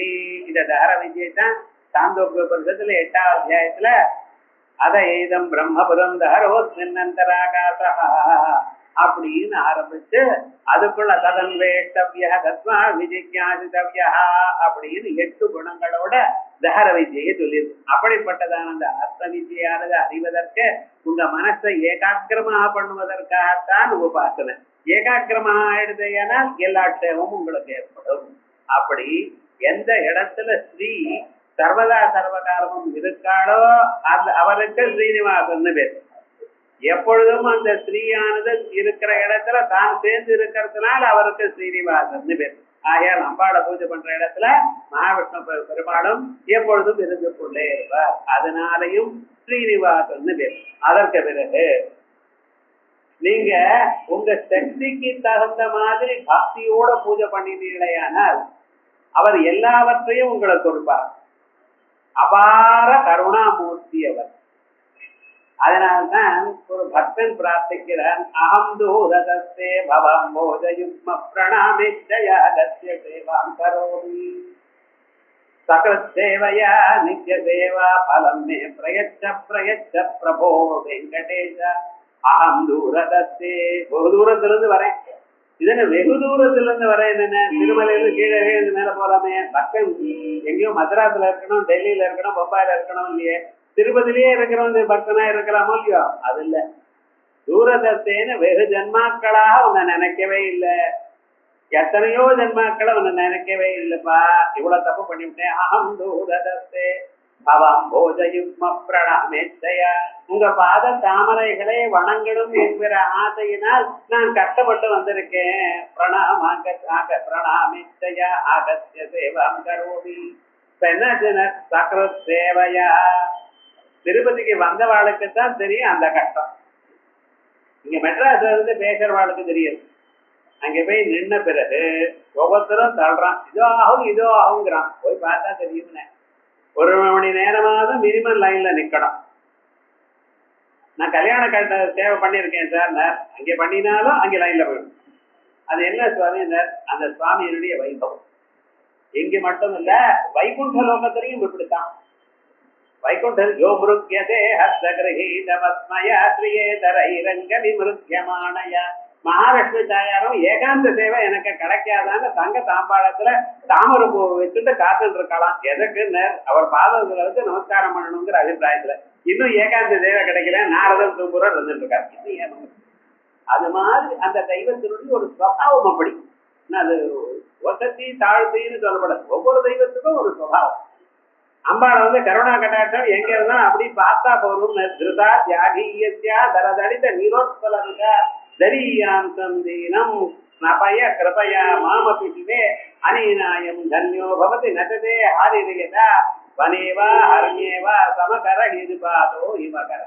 இந்த தஹர விஜயை தான் சாந்தோக்கிய பரிசத்துல 8வது அத்தியாயத்துல அத ஏதம் பிரம்மபுரம் தஹரோஸ்மின்னந்தராகாசா அப்படின்னு ஆரம்பிச்சு அதுக்குள்ள ததன் வேஷ்டவ்யா தத்மா விஜிக்யாசிதவ்யா அப்படின்னு 8 குணங்களோட தஹர விஜயை சொல்லியிருக்கு. அப்படிப்பட்டதான அந்த அர்த்த விஜயானது அறிவதற்கு உங்க மனசை ஏகாக்கிரமாக பண்ணுவதற்காகத்தான் உபாசனை. ஏகாக்கிரமாக ஆயிடுதையானால் எல்லா க்ஷேமமும் உங்களுக்கு ஏற்படும். அப்படி எந்த இடத்துல ஸ்ரீ சர்வதா சர்வகாலமும் இருக்காளோ அந்த அவருக்கு ஸ்ரீனிவாசன் பேர். எப்பொழுதும் அந்த ஸ்ரீயானது இருக்கிற இடத்துல தான் சேர்ந்து இருக்கிறதுனால அவருக்கு ஸ்ரீனிவாசன் பேர். ஆகையால் அம்பாளை பூஜை பண்ற இடத்துல மகாவிஷ்ணு பெருமாளும் எப்பொழுதும் இருந்து கொண்டே இருப்பார். அதனாலையும் ஸ்ரீனிவாசன் பேர். அதற்கு பிறகு நீங்க உங்க சக்திக்கு தகுந்த மாதிரி பக்தியோட பூஜை பண்ணினீங்களேயானால் அவர் எல்லாவற்றையும் உங்களுக்கு கொடுப்பார். அபார கருணாமூர்த்தி அவர். அதனால்தான் ஒரு பக்தன் பிரார்த்திக்கிறான், அகம் தூரதஸ்தே பவம் போஜயுக்ம பிரணாமிச்சயாதஸ்ய சேவாம் கரோமி சகத் சேவையா நித்ய சேவா பலம் மே பிரயச்ச பிரயச்ச பிரபோ வெங்கடேஷ அகம் தூரதஸ்தே. வெகு தூரத்திலிருந்து வரேன். இதுன்னு வெகு தூரத்துல இருந்து வரேன். என்னென்ன திருமலையிலிருந்து கீழே இருந்து மேல போலாமே. பக்கம் எங்கேயோ மദ്രാஸ்ல இருக்கணும், டெல்லியில இருக்கணும், பம்பாயில இருக்கணும் இல்லையே. திருப்பதிலேயே இருக்கிறவங்க பக்தனா இருக்கலாமோ இல்லையோ. அது இல்ல, தூரதத்தேன்னு வெகு ஜன்மாக்களாக உன்னை நினைக்கவே இல்லை. எத்தனையோ ஜன்மாக்களை உன்னை நினைக்கவே இல்லப்பா. இவ்வளவு தப்பு பண்ணிவிட்டேன். அகம் தூரதத்தே பவம் போஜயுக்ம பிரணாமேச்சயா. உங்க பாத தாமரைகளை வணங்கணும் என்கிற ஆசையினால் நான் கஷ்டப்பட்டு வந்திருக்கேன். பிரணாமேச்சயா ஆகஸ்ய சேவாம் கரோமி. சக்ரத் சேவையா. திருப்பதிக்கு வந்தவாளுக்குத்தான் தெரியும் அந்த கஷ்டம். இங்க மெட்ராஸ்ல இருந்து பேசுறவாளுக்கு தெரியும். அங்க போய் நின்ன பிறகு ஒவ்வொருத்தரும் தள்ளுறான், இதோ ஆகும் இதோ ஆகுங்கிறான். போய் பார்த்தா தெரியும்னு. 1 மணி நேரமாவது மினிமம் லைன்ல நிக்கணும். நான் கல்யாண கட்ட சேவை பண்ணியிருக்கேன் சார். அங்கே பண்ணினாலும் அங்கே லைன்ல போயிடும். அது என்ன சுவாமி? அந்த சுவாமியினுடைய வைபவம். இங்க மட்டும் இல்ல, வைகுண்ட லோகத்திலையும் இப்படித்தான். வைகுண்ட யோ மிருத்யதே ஹஸ்தகிரஹீதமஸ்மய ஸ்ரீயேதரைரங்க விமிருத்யமானய. மகாலட்சுமி தாயாரும் ஏகாந்த சேவை எனக்கு கிடைக்காதான்னு தங்க தாம்பாளத்துல தாமரை பூ வச்சுட்டு காத்துட்டு இருக்கலாம். எதுக்கு? அவர் பாதத்துல வச்சு நமஸ்காரம் பண்ணணுங்கிற அபிப்பிராயத்துல. இன்னும் ஏகாந்த சேவை கிடைக்கல, நாரதன் தூங்குறோம் இருந்துட்டு இருக்காரு. இன்னும் ஏன்? அது மாதிரி அந்த தெய்வத்தினுடைய ஒரு சுவாவம் அப்படி. அது வசதி தாழ்த்தின்னு சொல்லப்படாது. ஒவ்வொரு தெய்வத்துக்கும் ஒரு சுவாவம். அம்பாளை கருணா கட்டாட்சம் எங்க இருந்தா அப்படி பார்த்தா போதும். திருதா தியாகியா தரதடித்த நீரோத்பலங்க தரியாந்தம் தீனம் நபய கிருபயா மாமபிஷிவே அனீநாயம் தன்யோ பவதி நட்டதே ஹரிரியதா வனேவா ஹரண்யேவா சமகர இருபாதோ இமகர.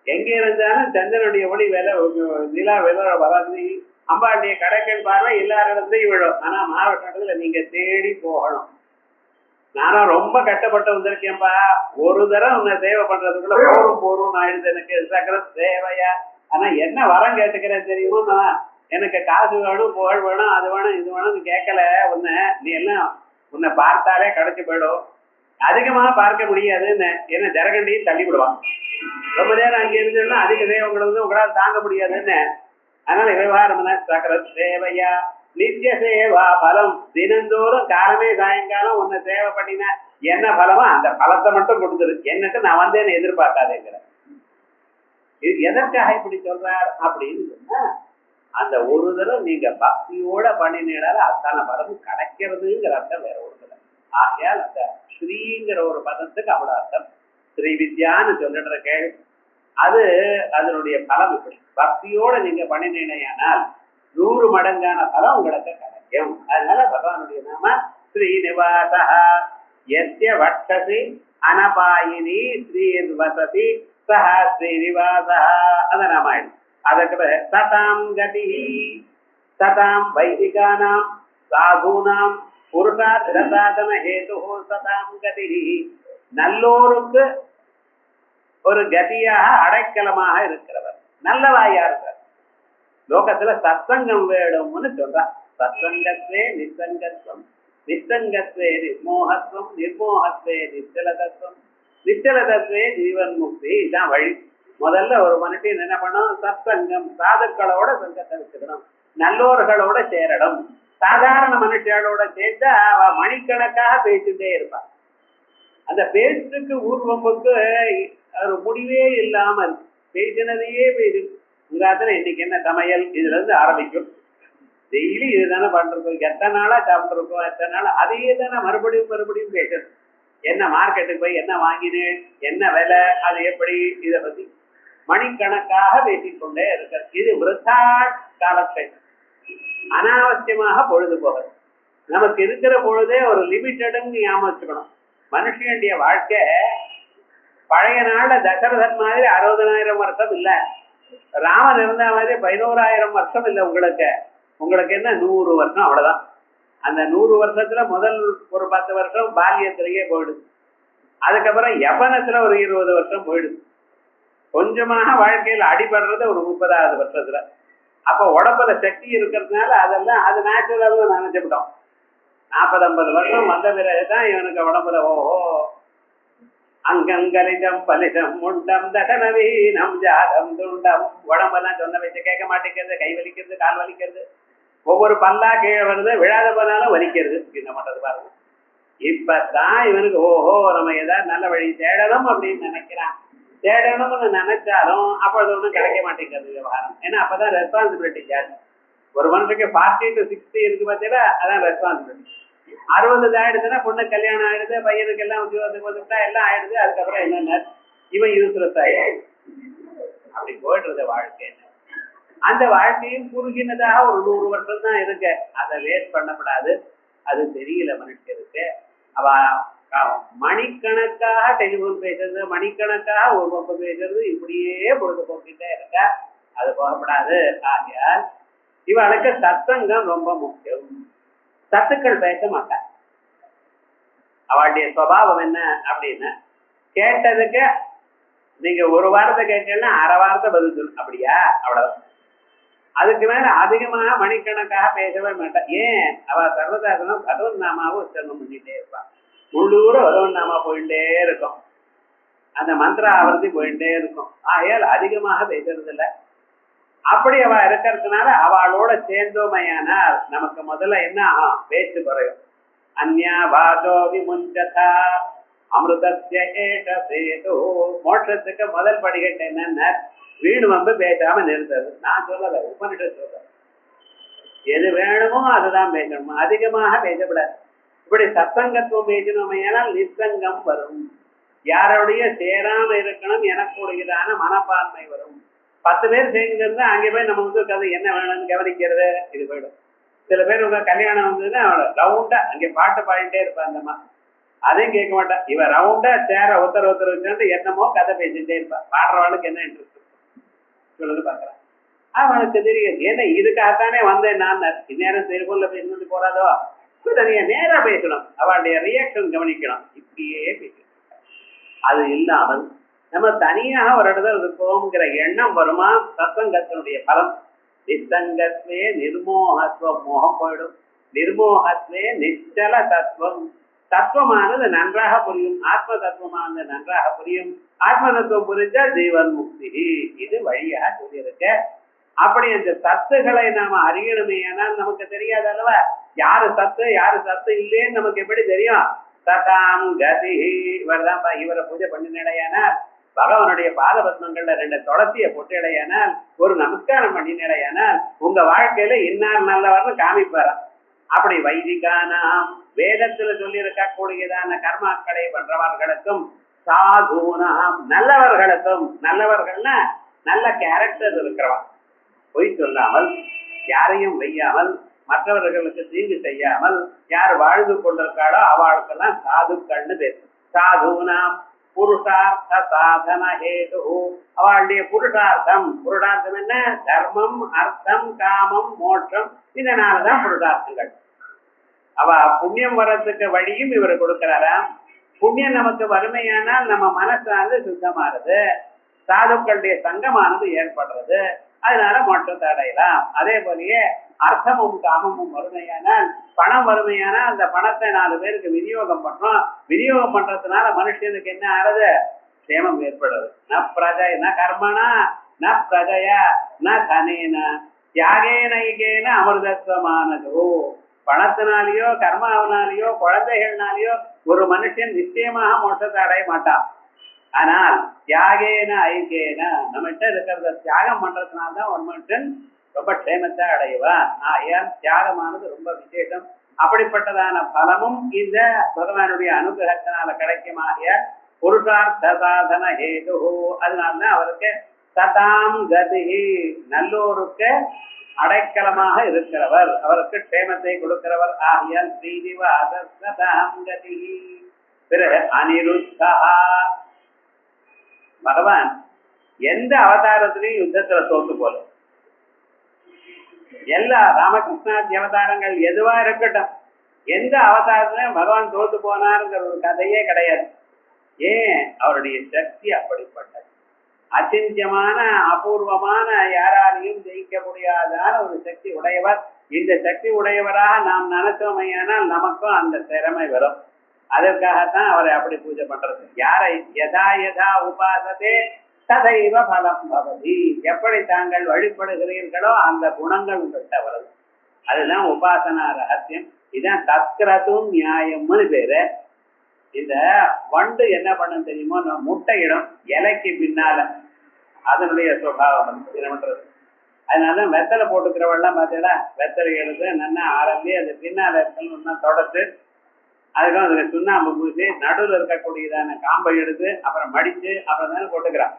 எங்க இருந்தாலும் சந்திரனுடைய ஒளி நிலா வில வராது. அம்பாளுடைய கடைக்கன் பார்வை எல்லாரிடத்தையும் விழும். ஆனா மாவட்டத்துல நீங்க தேடி போகணும். நானும் ரொம்ப கஷ்டப்பட்டு வந்திருக்கேன்பா. ஒரு தடவை உன்னை சேவை பண்றதுக்குள்ள போரும் ஆயிடுது எனக்கு. சக்கர சேவையா. ஆனா என்ன வரம் கேட்டுக்கிறேன் தெரியுமா? எனக்கு காசு வேணும், புகழ் வேணும், அது வேணும், இது வேணும்னு கேட்கல. நீ எல்லாம் உன்னை பார்த்தாலே கிடைச்சி போயிடும். அதிகமா பார்க்க முடியாதுன்னு என்ன ஜரகண்டியும் தள்ளி விடுவான். ரொம்ப நேரம் அங்கே இருந்ததுன்னா அதிக சேவைகள் உங்களால் தாங்க முடியாதுன்னு. அதனால விவகாரம் சக்கர சேவையா நித்திய சேவா பலம். தினந்தோறும் காலமே சாயங்காலம் உன்னை சேவை பண்ணின என்ன பலமோ அந்த பலத்தை மட்டும் கொடுத்துரு. என்னட்டு நான் வந்தேன்னு எதிர்பார்க்காதேங்கிற. இது எதற்காக இப்படி சொல்றார் அப்படின்னு சொன்னா, அந்த ஒரு தடவை நீங்க பக்தியோட பண்ணினால அத்தனை பலமும் கிடைக்கிறதுங்கிற அர்த்தம் வேற ஒரு தடவை. ஆகையால் அந்த ஸ்ரீங்கிற ஒரு பதத்துக்கு அவ்வளவு அர்த்தம். ஸ்ரீ வித்யான்னு சொல்லிட்டு இருக்கேன். அது அதனுடைய பலம் இப்படி. பக்தியோட நீங்க பண்ணினீனால் 100 மடங்கான பலம் உங்களுக்கு கிடைக்கும். அதனால பகவானுடைய நாம ஸ்ரீனிவாசா. யஸ்ய வட்டசி அனபாயினி ஸ்ரீர்வசதி சஹ ஸ்ரீனிவாசா. அத நாம அதுக்கு சதாம் கதி. சதாம் வைதிகானாம் சாதுனாம் புருஷார்த்த சாதன ஹேது சதாம் கதி. நல்லோருக்கு ஒரு கதியாக அடைக்கலமாக இருக்கிறவர் நல்லவாயா இருக்கார். லோகத்துல சத்சங்கம் வேணும்னு சொல்றார். சத்சங்கத்வே நிசங்கத்வம், நிசங்கத்வே நிர்மோகத்துவம், நிர்மோகத்வே நிச்சலதத்துவம், நிச்சலதத்வே ஜீவன் முக்தி. இதுதான் வழி. முதல்ல ஒரு மனுஷன் என்ன பண்ணணும்? சத்சங்கம், சாதுக்களோட சங்கத்தை வச்சுக்கணும், நல்லோர்களோட சேரணும். சாதாரண மனுஷங்களோட சேர்ந்தா அவ மணிக்கணக்காக பேசிட்டே இருப்பான். அந்த பேச்சுக்கு ஊர்வம்புக்கு ஒரு முடிவே இல்லாமல் பேசினதையே பேசி உங்காத்துல இன்னைக்கு என்ன சமையல் இதுல இருந்து ஆரம்பிக்கும். டெய்லி இதுதானே பண்றோம், எத்தனை நாளா சாப்பிட்டுருக்கோம், எத்தனை நாளா அதையே தானே மறுபடியும் மறுபடியும் பேசுறது. என்ன மார்க்கெட்டுக்கு போய் என்ன வாங்கினேன், என்ன விலை, அது எப்படி, இதை பத்தி மணிக்கணக்காக பேசிக்கொண்டே இருக்கிறது. இது விருத்தா காலத்தை அனாவசியமாக பொழுது போகிறது. நமக்கு இருக்கிற பொழுதே ஒரு லிமிட்டடுன்னு ஞாபகம் வச்சுக்கணும். மனுஷனுடைய வாழ்க்கை பழைய நாள்ல தசரதன் மாதிரி 60,000 வருஷம் இல்ல, ராமன் இருந்த மாதிரி 11,000 வருஷம் இல்லை. உங்களுக்கு என்ன 100 வருஷம், அவ்வளவுதான். அந்த 100 வருஷத்துல முதல் ஒரு 10 வருஷம் பால்யத்திலேயே போயிடுது. அதுக்கப்புறம் யவனத்துல ஒரு 20 வருஷம் போயிடுது. கொஞ்சமாக வாழ்க்கையில அடிபடுறது ஒரு 30வது வருஷத்துல. அப்ப உடம்புல சக்தி இருக்கிறதுனால அதெல்லாம் அது நேச்சுரலாக நினைச்சுட்டோம். 40-50 வருஷம் வந்த பிறகுதான் இவனுக்கு உடம்புல ஓஹோ அங்கங்கலிதம் பலிதம் முண்டம் தடனவீனம் ஜாதம் துண்டம். உடம்பெல்லாம் சொன்ன வச்சு கேட்க மாட்டேங்கிறது, கை வலிக்கிறது, கால் வலிக்கிறது, ஒவ்வொரு பல்லா கீழே வருது, விழாத போனாலும் வலிக்கிறது. என்ன பண்றது பாருங்க. இப்பதான் இவனுக்கு ஓஹோ நம்ம ஏதாவது நல்ல வழி தேடணும் அப்படின்னு நினைக்கிறான். தேடணும்னு நினைச்சாலும் அப்பொழுது ஒன்றும் கிடைக்க மாட்டேங்கிறது விவகாரம். ஏன்னா அப்பதான் ரெஸ்பான்சிபிலிட்டி ஜாஸ்தி. ஒரு மனுஷனுக்கு 40 to 60 இருக்கு பார்த்தீங்களா, அதான் ரெஸ்பான்சிபிலிட்டி. 60 ஆயிடுதுன்னா பொண்ணு கல்யாணம் ஆயிடுது, பையனுக்கு எல்லாம் உத்தியோகத்துக்கு வந்துட்டா எல்லாம் ஆயிடுது. அதுக்கப்புறம் என்னென்ன இவன் யூஸ்லெஸ் ஆயிடுது. அப்படி போயிடுறது வாழ்க்கை. அந்த வாழ்க்கையும் குறுகினதாக ஒரு 100 வருஷம் தான் இருக்கு. அதை வேஸ்ட் பண்ணக்கூடாது. அது தெரியல மனுஷருக்கு. அவ மணிக்கணக்காக டெலிபோன் பேசுறது, மணிக்கணக்காக ஒரு பக்கம் பேசுறது, இப்படியே பொழுதுபோக்கிட்டே இருக்க. அது போகப்படாது. ஆகையால் இவளுக்கு சத்சங்கம் ரொம்ப முக்கியம். சத்துக்கள் பேச மாட்டார். அவளுடைய சுபாவம் என்ன அப்படின்னா, கேட்டதுக்கு நீங்க ஒரு வாரத்தை கேட்கலன்னா அரை வாரத்தை பதில் சொல்லு. அப்படியா, அவ்வளவுதான். அதுக்கு மேல அதிகமாக மணிக்கணக்காக பேசவே மாட்டான். ஏன்? அவ சர்வதாசனம் பகவன் நாமாவும் உச்சரணம் பண்ணிட்டே இருப்பான். உள்ளூர பகவன் நாமா போயிட்டே இருக்கும். அந்த மந்திர ஆவர்த்தி போயிட்டே இருக்கும். ஆகையால் அதிகமாக பேசுறது இல்லை. அப்படி அவ இருக்கிறதுனால அவளோட சேர்ந்தோமையானால் நமக்கு முதல்ல என்ன ஆகும்? பேச்சு குறையும். அந்யா பாதோ விமுஞ்சதா அமிர்தஸ்ய ஏஷ சேது. மோட்சத்துக்கு முதல் படிக்கட்டு என்னன்னா வீடு வந்து பேசாம நிறுத்தது. நான் சொல்லல, உபனிஷத் சொல்ற. எது வேணுமோ அதுதான் பேசணும், அதிகமாக பேசக்கூடாது. இப்படி சத்சங்கத்துவம் பேசணுமையானால் நிசங்கம் வரும். யாரோடைய சேராம இருக்கணும் எனக்குடையதான மனப்பான்மை வரும். 10 பேர் சேர்ந்து அங்கே போய் நம்ம வந்து கதை என்ன வேணும்னு கவனிக்கிறது, இது போயிடும். சில பேர் உங்க கல்யாணம் வந்ததுன்னா அவளை ரவுண்டா அங்கே பாட்டு பாடிட்டே இருப்பான். அந்த மாதிரி அதையும் கேட்க மாட்டான். இவன் ரவுண்டா சேர ஒருத்தர் வச்சுட்டு என்னமோ கதை பேசிட்டே இருப்பான். பாடுறவாளுக்கு என்ன இன்ட்ரெஸ்ட் சொல்லுது பாக்குறான். அவனுக்கு தெரியும். ஏன்னா இதுக்காகத்தானே வந்தேன் நான். இந்நேரம் செல்போன்ல பேசிட்டு போறாதோ, தனியா நேரா பேசணும். அவளுடைய ரியாக்ஷன் கவனிக்கணும். இப்படியே பேசணும். அது இல்லாமல் நம்ம தனியாக ஒரு இடத்துல இருக்கோங்கிற எண்ணம் வருமா? சத்சங்கத்தினுடைய பலம். நிசங்கத்வே நிர்மோகத்துவம், மோகம் போயிடும். நிர்மோகத்வே நிச்சல தத்துவம், தத்துவமானது நன்றாக புரியும். ஆத்ம தத்துவமானது நன்றாக புரியும். ஆத்ம தத்துவம் புரிஞ்சா ஜீவன் முக்தி. இது வழியாக சொல்லியிருக்க. அப்படி அந்த சத்துக்களை நாம அறியணுமே. ஆனால் நமக்கு தெரியாது அல்லவா, யாரு சத்து யாரு சத்து இல்லேன்னு நமக்கு எப்படி தெரியும்? சதாம் கதி. இவர்தான்ப்பா, இவரை பூஜை பண்ணினடையானால், பகவானுடைய பாதபத்மங்கள்ல 2 துளசியை பொட்டிடையானால், ஒரு நமஸ்காரம் பண்ணினடையானால் உங்க வாழ்க்கையில இன்னார் நல்லவர்னு காமிப்பாராம். அப்படி வைதிகானாம், வேதத்துல சொல்லி இருக்கக்கூடியதான கர்மாக்களை பண்றவர்களுக்கும், சாதுனாம் நல்லவர்களுக்கும், நல்லவர்கள்னா நல்ல கேரக்டர் இருக்கிறவா, பொய் சொல்லாமல், யாரையும் வையாமல், மற்றவர்களுக்கு தீங்கு செய்யாமல் யார் வாழ்ந்து கொண்டிருக்காளோ அவளுக்கெல்லாம் சாதுக்கள்னு பேர். சாதுனாம் புருஷார்த்த சாதன ஹேது. அவளுடைய புருஷார்த்தம், புருஷார்த்தம் என்ன? தர்மம், அர்த்தம், காமம், மோட்சம். இதனாலதான் புருஷார்த்தங்கள். அவ புண்ணியம் வர்றதுக்கு வழியும் இவர் கொடுக்கிறாராம். புண்ணியம் நமக்கு வறுமையானால் நம்ம மனசானது சுத்தமானது, சாதுக்களுடைய சங்கமானது ஏற்படுறது, அதனால மோட்சத்தை அடையலாம். அதே போலயே அர்த்தமும் காமமும் வறுமையானால், பணம் வறுமையானால் அந்த பணத்தை 4 பேருக்கு விநியோகம் பண்றோம். விநியோகம் பண்றதுனால மனுஷனுக்கு என்ன ஆறுது? சேமம் ஏற்படுது. ந பிரஜை ந கர்மனா ந பிரஜையா ந தனேன தியாகேன ஐகேன அமிர்தத்வமானதோ. பணத்தினாலேயோ கர்மாவனாலேயோ குழந்தைகள்னாலேயோ ஒரு மனுஷன் நிச்சயமாக மோட்சத்தை அடைய மாட்டான். ஆனால் தியாகேன ஐகேன நம்மகிட்ட இருக்கிறத தியாகம் பண்றதுனால்தான் ஒரு மனுஷன் ரொம்ப க்ஷேமத்தை அடைவான். ஏன் தியாகமானது ரொம்ப விசேஷம். அப்படிப்பட்டதான பலமும் இந்த பகவானுடைய அனுகிரகத்தினால கிடைக்குமாகிய புருஷார்த்த சாதன ஹேது. அதனால்தான் அவருக்கு சதாம் கதி, நல்லோருக்கு அடைக்கலமாக இருக்கிறவர், அவருக்கு க்ஷேமத்தை கொடுக்கிறவர் ஆகியால் ஸ்ரீனிவாசம் கதி. பிறகு அனிருத்தா, பகவான் எந்த அவதாரத்திலையும் யுத்தத்துல தோத்து போல. எல்லா ராமகிருஷ்ணாதி அவதாரங்கள் எதுவா இருக்கட்டும், எந்த அவதாரத்திலையும் பகவான் தோத்து போனாருங்கிற ஒரு கதையே கிடையாது. ஏன்? அவருடைய சக்தி அப்படிப்பட்டது. அச்சிந்தியமான அபூர்வமான, யாராலையும் ஜெயிக்க முடியாதான ஒரு சக்தி உடையவர். இந்த சக்தி உடையவராக நாம் நினைச்சோமையானால் நமக்கும் அந்த திறமை வரும். அதற்காகத்தான் அவரை அப்படி பூஜை பண்றது. யாரை யதா யதா உபாசதே ததைவ பலம் பவதி. எப்படி தாங்கள் வழிபடுகிறீர்களோ அந்த குணங்கள் உங்கள்கிட்ட வருது. அதுதான் உபாசனா ரகசியம். இதுதான் தத்கிரதும் நியாயம்னு பேரு. இந்த வண்டு என்ன பண்ண தெரியுமோ, முட்டையிடும் இலைக்கு பின்னால, அதனுடைய சுபாவம் என்ன பண்றது. அதனாலதான் வெத்தலை போட்டுக்கிறவெல்லாம் பார்த்தீங்களா, வெத்தலை எடுத்து நல்லா ஆரம்பி அது பின்னால இருக்கணும்னா தொடச்சு, அதுக்கும் அதுல சுண்ணாம்பு பூசி நடுவில் இருக்கக்கூடியதான காம்பை எடுத்து அப்புறம் மடிச்சு அப்புறம் தானே போட்டுக்கிறான்.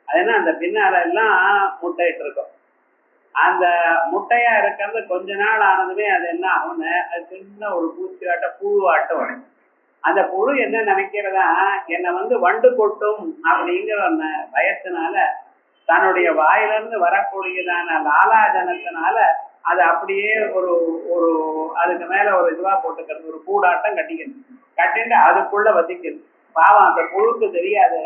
அதுனா அந்த பின்னால எல்லாம் முட்டையிட்டு இருக்கும். அந்த முட்டையா இருக்கிறது கொஞ்ச நாள் ஆனதுமே அது என்ன ஆகும்னு, அது சின்ன ஒரு பூச்சியாட்ட புழுவாட்டம் வரும். அந்த புழு என்ன நினைக்கிறதா, என்னை வண்டு கொட்டும் அப்படிங்கிற பயத்தினால தன்னுடைய வாயிலிருந்து வரக்கூடியதான லாலாஜனத்தினால அது அப்படியே ஒரு ஒரு அதுக்கு மேல ஒரு இதுவா போட்டுக்கிறது, ஒரு கூடாட்டம் கட்டிட்டு அதுக்குள்ள வசிக்கிறது. பாவம் அந்த புழுக்கு தெரியாது.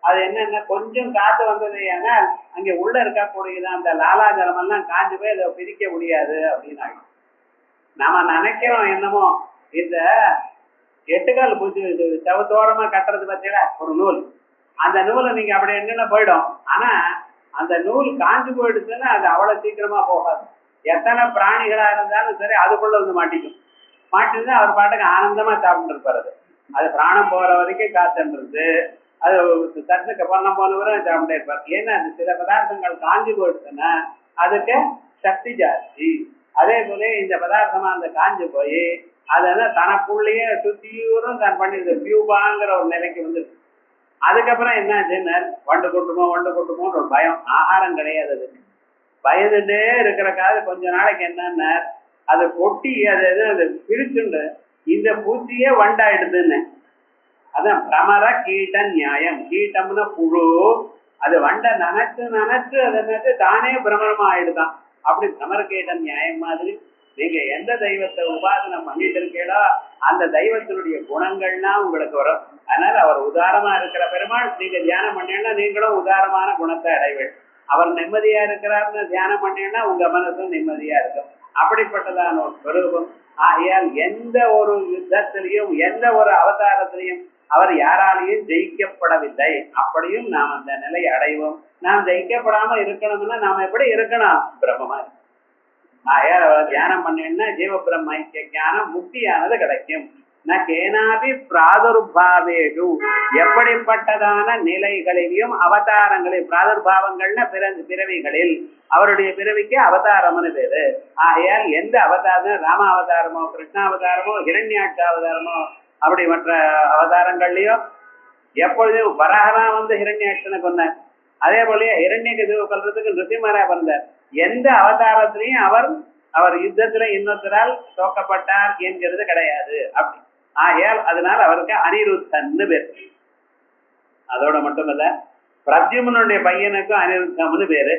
அது என்னென்ன கொஞ்சம் காத்து வந்தது, ஏன்னால் அங்கே உள்ள இருக்கக்கூடியதான் அந்த லாலாஜலம் எல்லாம் காஞ்சு போய் அதை பிரிக்க முடியாது அப்படின்னு ஆகிடும். நாம நினைக்கிறோம் என்னமோ, இந்த 8 கால் பூச்சி செவத்தோரமா கட்டுறது பத்தியில ஒரு நூல், அந்த நூலை நீங்க அப்படி என்னென்ன போயிடும். ஆனா அந்த நூல் காஞ்சு போயிடுச்சுன்னா அது அவ்வளவு சீக்கிரமா போகாது. எத்தனை பிராணிகளா இருந்தாலும் சரி அதுக்குள்ள மாட்டிக்கும். மாட்டிருந்து அவர் பாட்டுக்கு ஆனந்தமா சாப்பிட்டு இருப்பாரு. அது பிராணம் போற வரைக்கும் காத்துன்றது. அது தட்டுக்கு பண்ணம் போனவரை சாப்பிட்டே இருப்பார். ஏன்னா அது சில பதார்த்தங்கள் காஞ்சி போயிடுச்சுன்னா அதுக்கு சக்தி ஜாஸ்தி. அதே போல இந்த பதார்த்தமா அந்த காஞ்சு போய் அதெல்லாம் தனக்குள்ளேயே சுத்தியூரும் தான் பண்ணி பியூபாங்கிற ஒரு நிலைக்கு வந்துருக்கு. அதுக்கப்புறம் என்னாச்சுன்னா வண்டு கொட்டுமோன்னு ஒரு பயம். ஆகாரம் கிடையாது. அதுக்கு பயந்துட்டே இருக்கிற காது கொஞ்ச நாளைக்கு என்னன்னா அதை கொட்டி அது பிரிச்சுண்டு இந்த பூச்சியே வண்டாயிடுதுன்னு. அதான் பிரமர கீட்ட நியாயம். கீட்டம்னா புழு, அது வண்டை நினைச்சு அதை தானே பிரமரமா ஆயிடுதான். அப்படி பிரமர கீட்ட நியாயம் மாதிரி நீங்க எந்த தெய்வத்தை உபாசனை பண்ணிட்டு இருக்கீங்களோ அந்த தெய்வத்தினுடைய குணங்கள்லாம் உங்களுக்கு வரும். அதனால அவர் உதாரமா இருக்கிற பெருமாள் நீங்க தியானம் பண்ணீங்கன்னா நீங்களும் உதாரமான குணத்தை அடைவீள். அவர் நிம்மதியா இருக்கிறார்னு தியானம் பண்ணீங்கன்னா உங்க மனசும் நிம்மதியா இருக்கும். அப்படிப்பட்டதான ஒரு ஸ்வரூபம். ஆகையால் எந்த ஒரு யுத்தத்திலையும் எந்த ஒரு அவதாரத்திலையும் அவர் யாராலையும் ஜெயிக்கப்படவில்லை. அப்படியும் நாம் அந்த நிலையை அடைவோம். நாம் ஜெயிக்கப்படாம இருக்கணும்னா நாம எப்படி இருக்கணும்? பிரம்மமா. ஆகையால் அவர் தியானம் பண்ணீங்கன்னா ஜீவ பிரம்ம ஐக்கிய ஞானம் முக்தியானது கிடைக்கும். கேனாபி பிராதுர்பாவேடு, எப்படிப்பட்டதான நிலைகளிலும் அவதாரங்களில், பிராதுர்பாவங்கள்னா பிறவிகளில், அவருடைய பிறவிக்கு அவதாரம்னு பேரு. ஆகையால் எந்த அவதாரம், ராம அவதாரமோ கிருஷ்ணாவதாரமோ ஹிரண்யாட்ச அவதாரமோ அப்படி மற்ற அவதாரங்கள்லயோ எப்பொழுதும் வராகதான் ஹிரண்யாட்சனை கொண்டார். அதே போலயே ஹிரண்யகசிபு கொல்றதுக்கு நிருசிம்மரா வந்தார். எந்த அவதாரத்திலையும் அவர் யுத்தத்துல இன்னொருத்தரால் தோக்கப்பட்டார் என்கிறது கிடையாது. அப்படி ஆகையால் அதனால அவருக்கு அனிருத்தன்னு பேர். அதோட மட்டுமல்ல, பிரத்யும்னுடைய பையனுக்கும் அனிருத்தம்னு பேரு.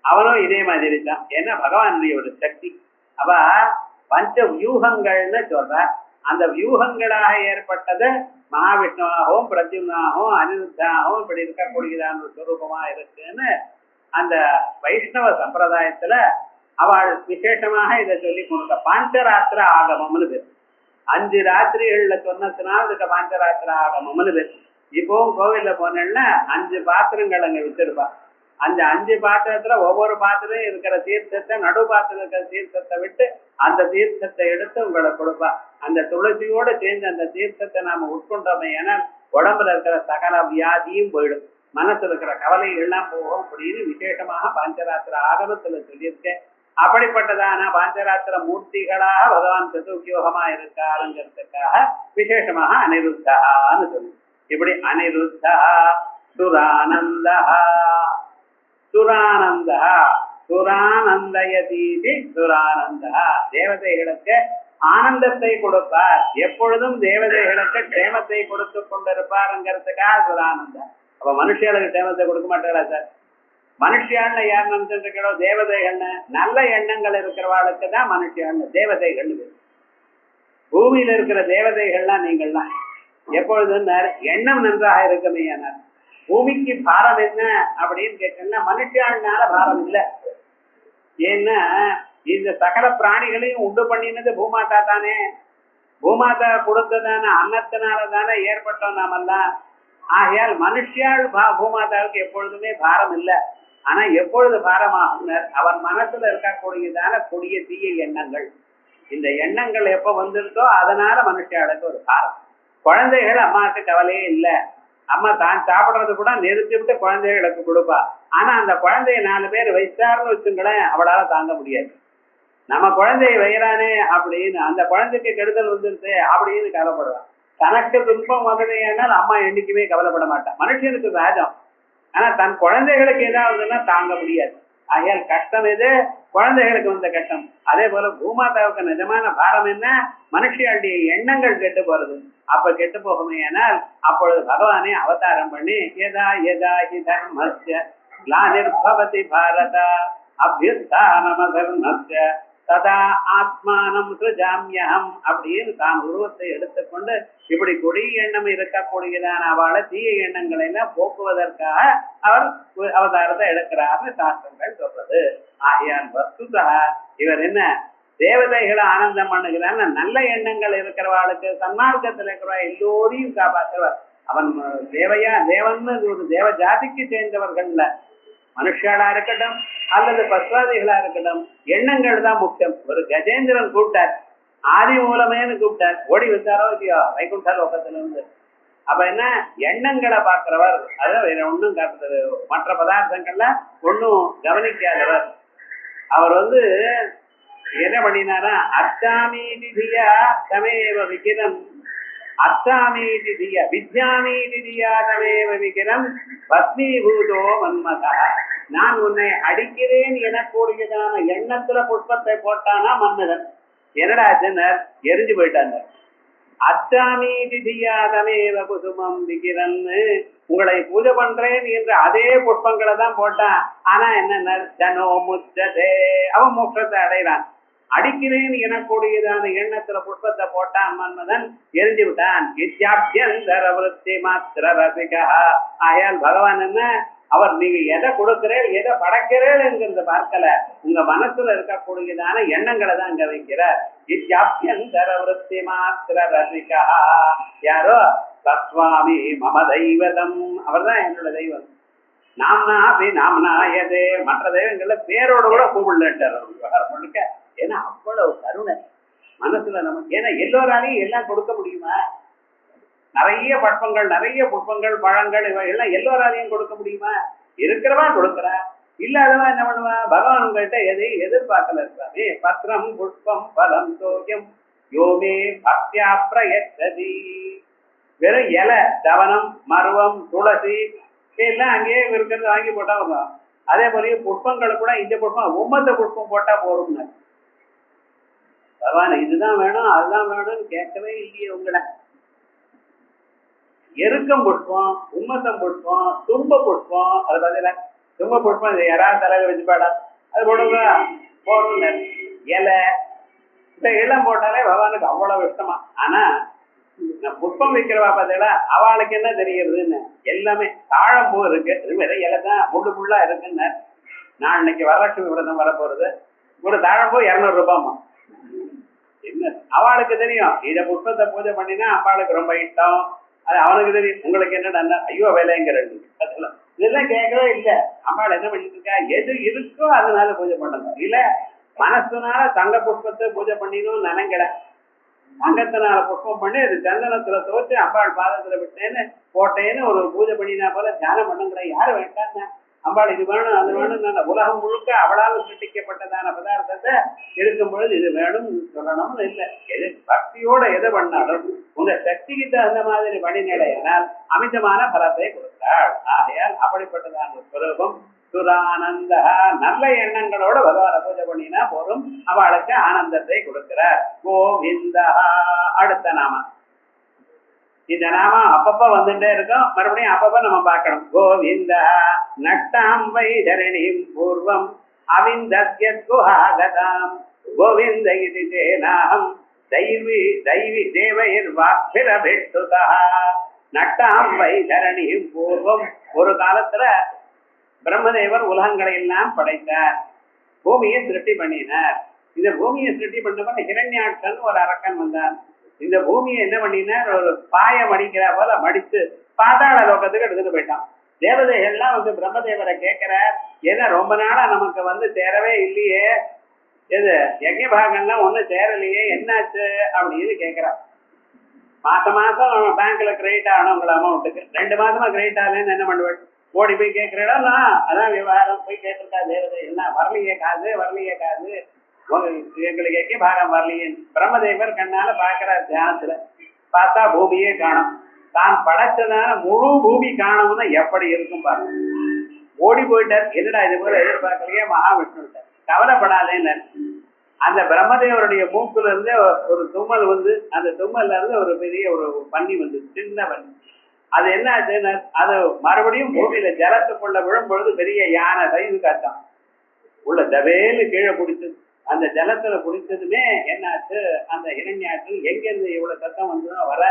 அவனும் இதே மாதிரி தான். ஏன்னா பகவானுடைய ஒரு சக்தி. அவ பஞ்ச வியூகங்கள்னு சொல்ற. அந்த வியூகங்களாக ஏற்பட்டது மகாவிஷ்ணுவாகவும் பிரத்யும்னாகவும் அனிருத்தாகவும் இப்படி இருக்கக்கூடியதான ஒரு சுரூபமா இருக்குன்னு அந்த வைஷ்ணவ சம்பிரதாயத்துல அவள் விசேஷமாக இதை சொல்லி கொடுக்க பாஞ்சராத்திர ஆகமம்னு பேர். 5 ராத்திரிகள்ல சொன்னதுனால இதுக்கு பாஞ்சராத்திர ஆகமம்னு பேர். இப்பவும் கோவில்ல போனேன்னா 5 பாத்திரங்கள் அங்க வச்சிருப்பா. அந்த 5 பாத்திரத்துல ஒவ்வொரு பாத்திரம் இருக்கிற தீர்த்தத்தை, நடு பாத்திரம் இருக்கிற தீர்த்தத்தை விட்டு அந்த தீர்த்தத்தை எடுத்து உங்களை கொடுப்பா. அந்த துளசியோட சேர்ந்து அந்த தீர்த்தத்தை நாம உட்கொண்டோமே ஏன்னா உடம்புல இருக்கிற சகல வியாதியும் போயிடும், மனசுல இருக்கிற கவலைகள் எல்லாம் போகும் அப்படின்னு விசேஷமாக பாஞ்சராத்திர ஆகமத்துல சொல்லியிருக்கேன். அப்படிப்பட்டதான பாஞ்சராத்திர மூர்த்திகளாக பகவான் சதுர்யோகமா இருக்காருங்கிறதுக்காக விசேஷமாக அனிருத்தான்னு சொல்லி இப்படி அனிருத்தா சுரானந்தா சுரானந்தா சுரானந்தயதீதி சுரானந்தா தேவதைகளுக்கு ஆனந்தத்தை கொடுப்பார், எப்பொழுதும் தேவதைகளுக்கு க்ஷேமத்தை கொடுத்து கொண்டிருப்பாருங்கிறதுக்காக சுரானந்தா. அப்ப மனுஷர்களுக்கு க்ஷேமத்தை கொடுக்க மாட்டாரா சார்? மனுஷியான்னு யார் நினைச்சிருக்கிறோ தேவதைகள்னு நல்ல எண்ணங்கள் இருக்கிறவாளுக்கு தான் மனுஷியான்னு தேவதைகள். பூமியில இருக்கிற தேவதைகள்லாம் நீங்கள்லாம் எப்பொழுது எண்ணம் நன்றாக இருக்குமே. பூமிக்கு பாரம் என்ன அப்படின்னு கேட்டீங்கன்னா மனுஷியானால பாரம் இல்லை. ஏன்னா இந்த சகல பிராணிகளையும் உண்டு பண்ணினது பூமாதா தானே. பூமாதா கொடுத்ததான அன்னத்தினால தானே ஏற்பட்டோம் நாமெல்லாம். ஆகையால் மனுஷியால் பூமாதாவுக்கு எப்பொழுதுமே பாரம் இல்லை. ஆனா எப்பொழுது பாரமாகும் அவன் மனசுல இருக்கக்கூடியதான கொடிய தீய எண்ணங்கள். இந்த எண்ணங்கள் எப்ப வந்திருக்கோ அதனால மனுஷியாளுக்கு ஒரு பாரம். குழந்தைகள் அம்மாவுக்கு கவலையே இல்லை, அம்மா தான் சாப்பிடுறது கூட நிறுத்தி விட்டு குழந்தைகளுக்கு கொடுப்பா. ஆனா அந்த குழந்தைய 4 பேர் வைத்தாருன்னு வச்சுங்களேன் அவளால தாங்க முடியாது. நம்ம குழந்தைய வைறானே அப்படின்னு அந்த குழந்தைக்கு கெடுதல் வந்துருச்சு அப்படின்னு கவலைப்படுவான். தனக்கு துன்பம் வந்ததையானால் அம்மா என்னைக்குமே கவலைப்பட மாட்டான். மனுஷனுக்கு சகஜம். ஆனா தன் குழந்தைகளுக்கு ஏதாவதுன்னா தாங்க முடியாது. ஆகையால் கஷ்டம் எது? குழந்தைகளுக்கு வந்த கஷ்டம். அதே போல பூமாதாவுக்கு நிஜமான பாரம் என்ன? மனுஷியாளுடைய எண்ணங்கள் கெட்டு போறது. அப்ப கெட்டு போகுமே ஆனால் அப்பொழுது பகவானே அவதாரம் பண்ணி எதா எதா ஹி தர்மஸ்ய க்லானிர்பவதி பாரத அபியுத்தானமதர்மஸ்ய ததா ஆத்மானம் சுஜாமியம் அப்படின்னு தான் உருவத்தை எடுத்துக்கொண்டு இப்படி கொடிய எண்ணம் இருக்கக்கூடியதான அவளை தீய எண்ணங்களை எல்லாம் போக்குவதற்காக அவர் அவதாரத்தை எடுக்கிறார்னு சாஸ்திரங்கள் சொல்றது. ஆகையான் வஸ்துதா இவர் என்ன தேவதைகளை ஆனந்தம் பண்ணுகிறான்னு நல்ல எண்ணங்கள் இருக்கிறவாளுக்கு சன்மார்க்கத்தில் இருக்கிறவா எல்லோரையும் காப்பாற்றுவார். அவன் தேவன்னு ஒரு தேவ ஜாதிக்கு சேர்ந்தவர்கள்ல மனுஷாளா இருக்கட்டும் அல்லது பஸ்வாதிகளா இருக்கட்டும் எண்ணங்கள் தான் முக்கியம். ஒரு கஜேந்திரன் கூப்பிட்டார், ஆதி மூலமேன்னு கூப்பிட்டார், ஓடி வச்சாரோ இல்லையோ வைகுண்ட லோகத்துல இருந்து. அப்ப என்ன எண்ணங்களை பார்க்கிறவர், அதான் வேற ஒன்றும் காட்டுறது மற்ற பதார்த்தங்கள்ல ஒன்னும் கவனிக்காதவர். அவர் என்ன பண்ணினாரா அர்த்தாமீதியா தமேவ விகிரம் அர்த்தாமீதியா வித்யாமீதியா தமேவ விகிரம் பத்னீபூதோ மன்மதா. நான் உன்னை அடிக்கிறேன் எனக்கூடியதான எண்ணத்துல புஷ்பத்தை போட்டானா மன்மதன். என்னடா ஆச்சுன்னர்? எரிஞ்சு போயிட்டாங்க. அர்த்தாமீதியா தமேவ குசுமம் விகிரன்னு உங்களை பூஜை பண்றேன் என்ற அதே புஷ்பங்களை தான் போட்டான். ஆனா என்ன ஜனோ முச்சதே அவன் மோட்சத்தை அடைகிறான். அடிக்கிறேன் எனக்கூடியதான எண்ணத்துல புஷ்பத்தை போட்டான் மன்மதன், எரிஞ்சு விட்டான். இத்தியாபியந்தர விருத்தி மாத்திர ரசிகா. ஆயால் பகவான் என்ன அவர் நீங்க எதை கொடுக்கிறேன் எதை படைக்கிறேன் என்கிறத பார்க்கல, உங்க மனசுல இருக்கக்கூடியதான எண்ணங்களை தான் இங்க வைக்கிறார். இத்தியாபியந்தர விருத்தி மாத்திர ரசிகா. யாரோ தத்வாமி மம தெய்வதம், அவர் தான் என்னோட தெய்வம். நாம்னா அப்படி நாம்னாயதே மற்ற தெய்வங்கள பேரோட கூட கூப்பிடலன்ட்டு. ஏன்னா அவ்வளவு கருணை மனசுல நமக்கு. ஏன்னா எல்லோராலையும் எல்லாம் கொடுக்க முடியுமா? நிறைய புஷ்பங்கள் பழங்கள் இவை எல்லாம் எல்லோராலையும் கொடுக்க முடியுமா? இருக்கிறவா கொடுக்குறா, இல்லாதவா என்ன பண்ணுவா? பகவான் உங்கள்கிட்ட எதையும் எதிர்பார்க்கல இருக்காமே. பத்திரம் புஷ்பம் பலம் சோக்கியம் யோமே பக்தியா பிரயத்ததி. வெறும் இலை தவனம் மருவம் துளசி எல்லாம் அங்கேயே இருக்கிறது வாங்கி போட்டா வரும். அதே போல புஷ்பங்கள் கூட இந்த புஷ்பம் ஒவ்வொரு புஷ்பம் போட்டா போறோம்னு பகவான் இதுதான் வேணும் அதுதான் வேணும்னு கேட்கவே இல்லையே உங்களை. எருக்கம் புஷ்பம், உம்மத்தம் புஷ்பம், தும்ப புஷ்பம், அது பார்த்தீங்கன்னா தும்ப புஷ்பம் யாராவது தலையில வச்சுப்பாடா அது போடுங்க போடுங்க. இலை இப்ப இளம் போட்டாலே பகவானுக்கு அவ்வளவு இஷ்டமா. ஆனா புஷ்பம் வைக்கிறவா பார்த்தீங்களா, அவளுக்கு என்ன தெரிகிறதுன்னு எல்லாமே தாழம்பூ இருக்கு, வெறும் இலை தான் முள்ளு முள்ளா இருக்குன்னு. நான் இன்னைக்கு வரலட்சுமி விரதம் வரப்போறது, ஒரு தாழம்பூ 200 ரூபாய்மா. என்ன அவளுக்கு தெரியும், இத புஷ்பத்தை பூஜை பண்ணினா அம்பாளுக்கு ரொம்ப இஷ்டம், அது அவனுக்கு தெரியும். உங்களுக்கு என்னடா ஐயோ வேலைங்கிறது அதெல்லாம் இதெல்லாம் கேட்கவே இல்லை. அம்பாள் என்ன பண்ணிட்டு இருக்கா, எது இருக்கோ அதனால பூஜை பண்ணணும். இல்ல மனசுனால தங்க புஷ்பத்தை பூஜை பண்ணிடணும் நினைக்கிற, தங்கத்தினால புஷ்பம் பண்ணி அது சந்தனத்துல துவச்சு அம்பாள் பாதத்துல விட்டேன்னு போட்டேன்னு ஒரு பூஜை பண்ணினா போல தியானம் பண்ணுங்கிற யாரு வேண்டாம். அம்பாள் இது வேணும் அது வேணும், உலகம் முழுக்க அவளால் சிருஷ்டிக்கப்பட்டதான பதார்த்தத்தை இருக்கும் பொழுது இது வேணும் சொல்லணும்னு இல்லை. எது பக்தியோட எது பண்ணாலும் உங்க சக்திக்கு தகுந்த மாதிரி வழிநிலையினால் அமிதமான பலத்தை கொடுத்தாள். ஆகையால் அப்படிப்பட்டதான ஸ்வரூபம் சுரானந்த. நல்ல எண்ணங்களோட பகவான பூஜை பண்ணினா போதும், அவளுக்கு ஆனந்தத்தை கொடுக்கிறார். கோவிந்தா. அடுத்த நாமம், இந்த நாமம் அப்பப்ப வந்துட்டே இருக்கும், மறுபடியும் அப்பப்ப நம்ம பார்க்கணும். கோவிந்தா நட்டாம் வைதரணிம் பூர்வம் அவிந்தஸ்ய குஹாகதாம் கோவிந்த இது தேனாஹம் தைவி தைவி தேவைர் வாக்பிரபிட்டுதா. நட்டாம் வைதரணிம் பூர்வம், ஒரு காலத்துல பிரம்மதேவர் உலகங்களை எல்லாம் படைத்தார், பூமியை சிருஷ்டி பண்ணினார். இந்த பூமியை சிருஷ்டி பண்ண ஹிரண்யாட்சன் ஒரு அரக்கன் வந்தார். இந்த பூமியை என்ன பண்ணினார், ஒரு பாயம் அடிக்கிற போல மடித்து பாதாள லோகத்துக்கு எடுத்துட்டு போயிட்டான். தேவதைகள்லாம் வந்து பிரம்மதேவரை கேட்கிறார், ஏன்னா ரொம்ப நாளா நமக்கு வந்து சேரவே இல்லையே, எது யஜ்ஞ பாகம்லாம் ஒன்றும் சேரலையே, என்னாச்சு அப்படின்னு கேட்கிறார். மாசம் நம்ம பேங்க்ல கிரெடிட் ஆகணும் உங்களை அமௌண்ட்டுக்கு, 2 மாசமா கிரெடிட் ஆகலன்னு என்ன பண்ணுவேன், ஓடி போய் கேட்கிறேடா, அதான் விவகாரம். போய் கேட்டிருக்கா தேவதை, என்ன வரலையே காசு வரலையே காசு, எங்களுக்கு எங்கே பாகம் வரலையே. பிரம்மதேவர் கண்ணால பாக்குறார், தியானத்துல பார்த்தா பூமியே காணும். தான் படைச்சதான முழு பூமி காணும்னா எப்படி இருக்கும் பாருங்க. ஓடி போயிட்டார், என்னடா இது போல எதிர்பார்க்கலையே மகாவிஷ்ணுட்டார். கவலைப்படாதேன்னு அந்த பிரம்மதேவருடைய மூக்குல இருந்து ஒரு தும்மல் வந்து, அந்த தும்மல்ல இருந்து ஒரு பெரிய ஒரு பன்னி வந்து, சின்ன பன்னி. அது என்ன ஆச்சுன்னா, அது மறுபடியும் பூமியில ஜலத்துக்குள்ள விழும் பொழுது பெரிய யானை சைது காட்டான் உள்ள தவேலு கீழே பிடிச்சது. அந்த ஜலத்துல பிடிச்சதுமே என்னாச்சு, அந்த இரண்யாட்கள் எங்கிருந்து இவ்வளவு சத்தம் வந்துதோ வர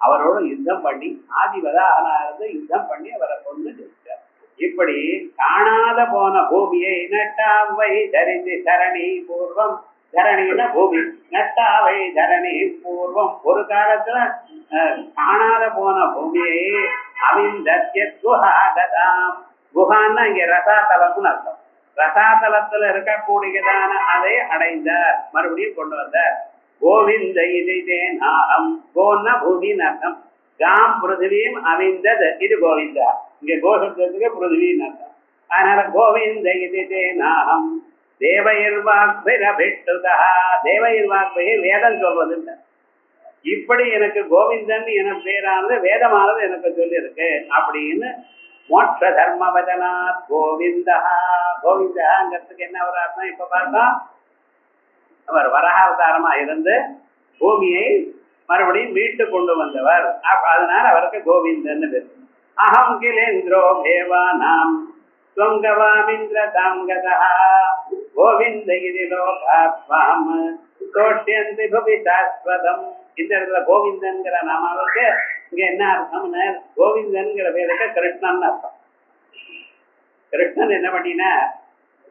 அவரோட யுத்தம் பண்ணி ஆதிவதாகனாருந்து யுத்தம் பண்ணி அவரை கொண்டு நிறுத்தார். இப்படி காணாத போன பூமியை நட்டாவை தரிந்து தரணி பூர்வம், தரணின பூமி, நட்டாவை தரணி பூர்வம், ஒரு காலத்துல காணாத போன பூமியை அவிந்தஸ்ய குஹாகதாம். குஹான்னா இங்க ரசாதலம்னு அர்த்தம். ரசாதலத்துல இருக்கக்கூடியதான அதை அடைந்தார், மறுபடியும் கொண்டு வந்தார். கோவிந்த இதே நாகம், கோன்னா பூமின்னு அர்த்தம். காம் பிருத்திவியும் அவிந்தது, இது கோவிந்தா. இங்க கோசத்துக்கு பிருத்திவின்னு அர்த்தம். அதனால கோவிந்த இதே நாகம் தேவயிர் வாக்பிரபிட்டுதா. தேவயிர் வாக்பை வேதம் சொல்றது இல்லை. இப்படி எனக்கு கோவிந்தன் என பேரானது வேதமானது எனக்கு சொல்லி இருக்கு அப்படின்னு மோட்ச தர்ம வதனாத் கோவிந்தா. கோவிந்தாங்கிறதுக்கு என்ன ஒரு அர்த்தம், இப்ப பார்த்தா அவர் வராகாவதாரமா இருந்து பூமியை மறுபடியும் மீட்டு கொண்டு வந்தவர், அதனால அவருக்கு கோவிந்தன் பேர். அகம் கிலேந்திரோ தேவானாம் ஸ்வங்கவாமிந்திர தாங்கதா கோவிந்த இது லோகாத்வாம் தோஷ்யந்தி புவி சாஸ்வதம். இந்த இடத்துல கோவிந்தன்கிற நாமாவுக்கு இங்க என்ன அர்த்தம்னு, கோவிந்தன்கிற பேருக்கு கிருஷ்ணன் அர்த்தம். கிருஷ்ணன் என்ன பண்ணினா,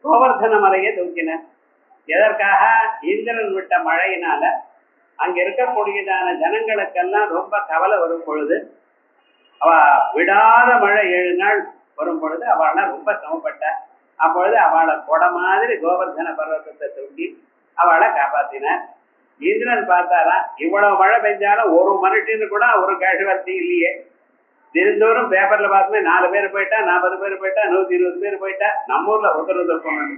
கோவர்தன மலையை தூக்கினார். எதற்காக, இந்திரன் விட்ட மழையினால அங்க இருக்கக்கூடியதான ஜனங்களுக்கெல்லாம் ரொம்ப கவலை வரும் பொழுது, அவ விடாத மழை 7 நாள் வரும் பொழுது அவளை ரொம்ப சமப்பட்ட. அப்பொழுது அவளை கொடை மாதிரி கோவர்தன பர்வதத்தை தூக்கி அவளை காப்பாத்தினார். இந்திரன் பார்த்தாரா, இவ்வளவு மழை பெஞ்சாலும் ஒரு மனுஷன்னு கூட ஒரு கேஷுவாலிட்டி இல்லையே. தினந்தோறும் பேப்பர்ல பார்த்துமே 4 பேர் போயிட்டா, 40 பேர் போயிட்டா, 120 பேர் போயிட்டா, நம்ம ஊர்ல ஒருத்தர் போனது.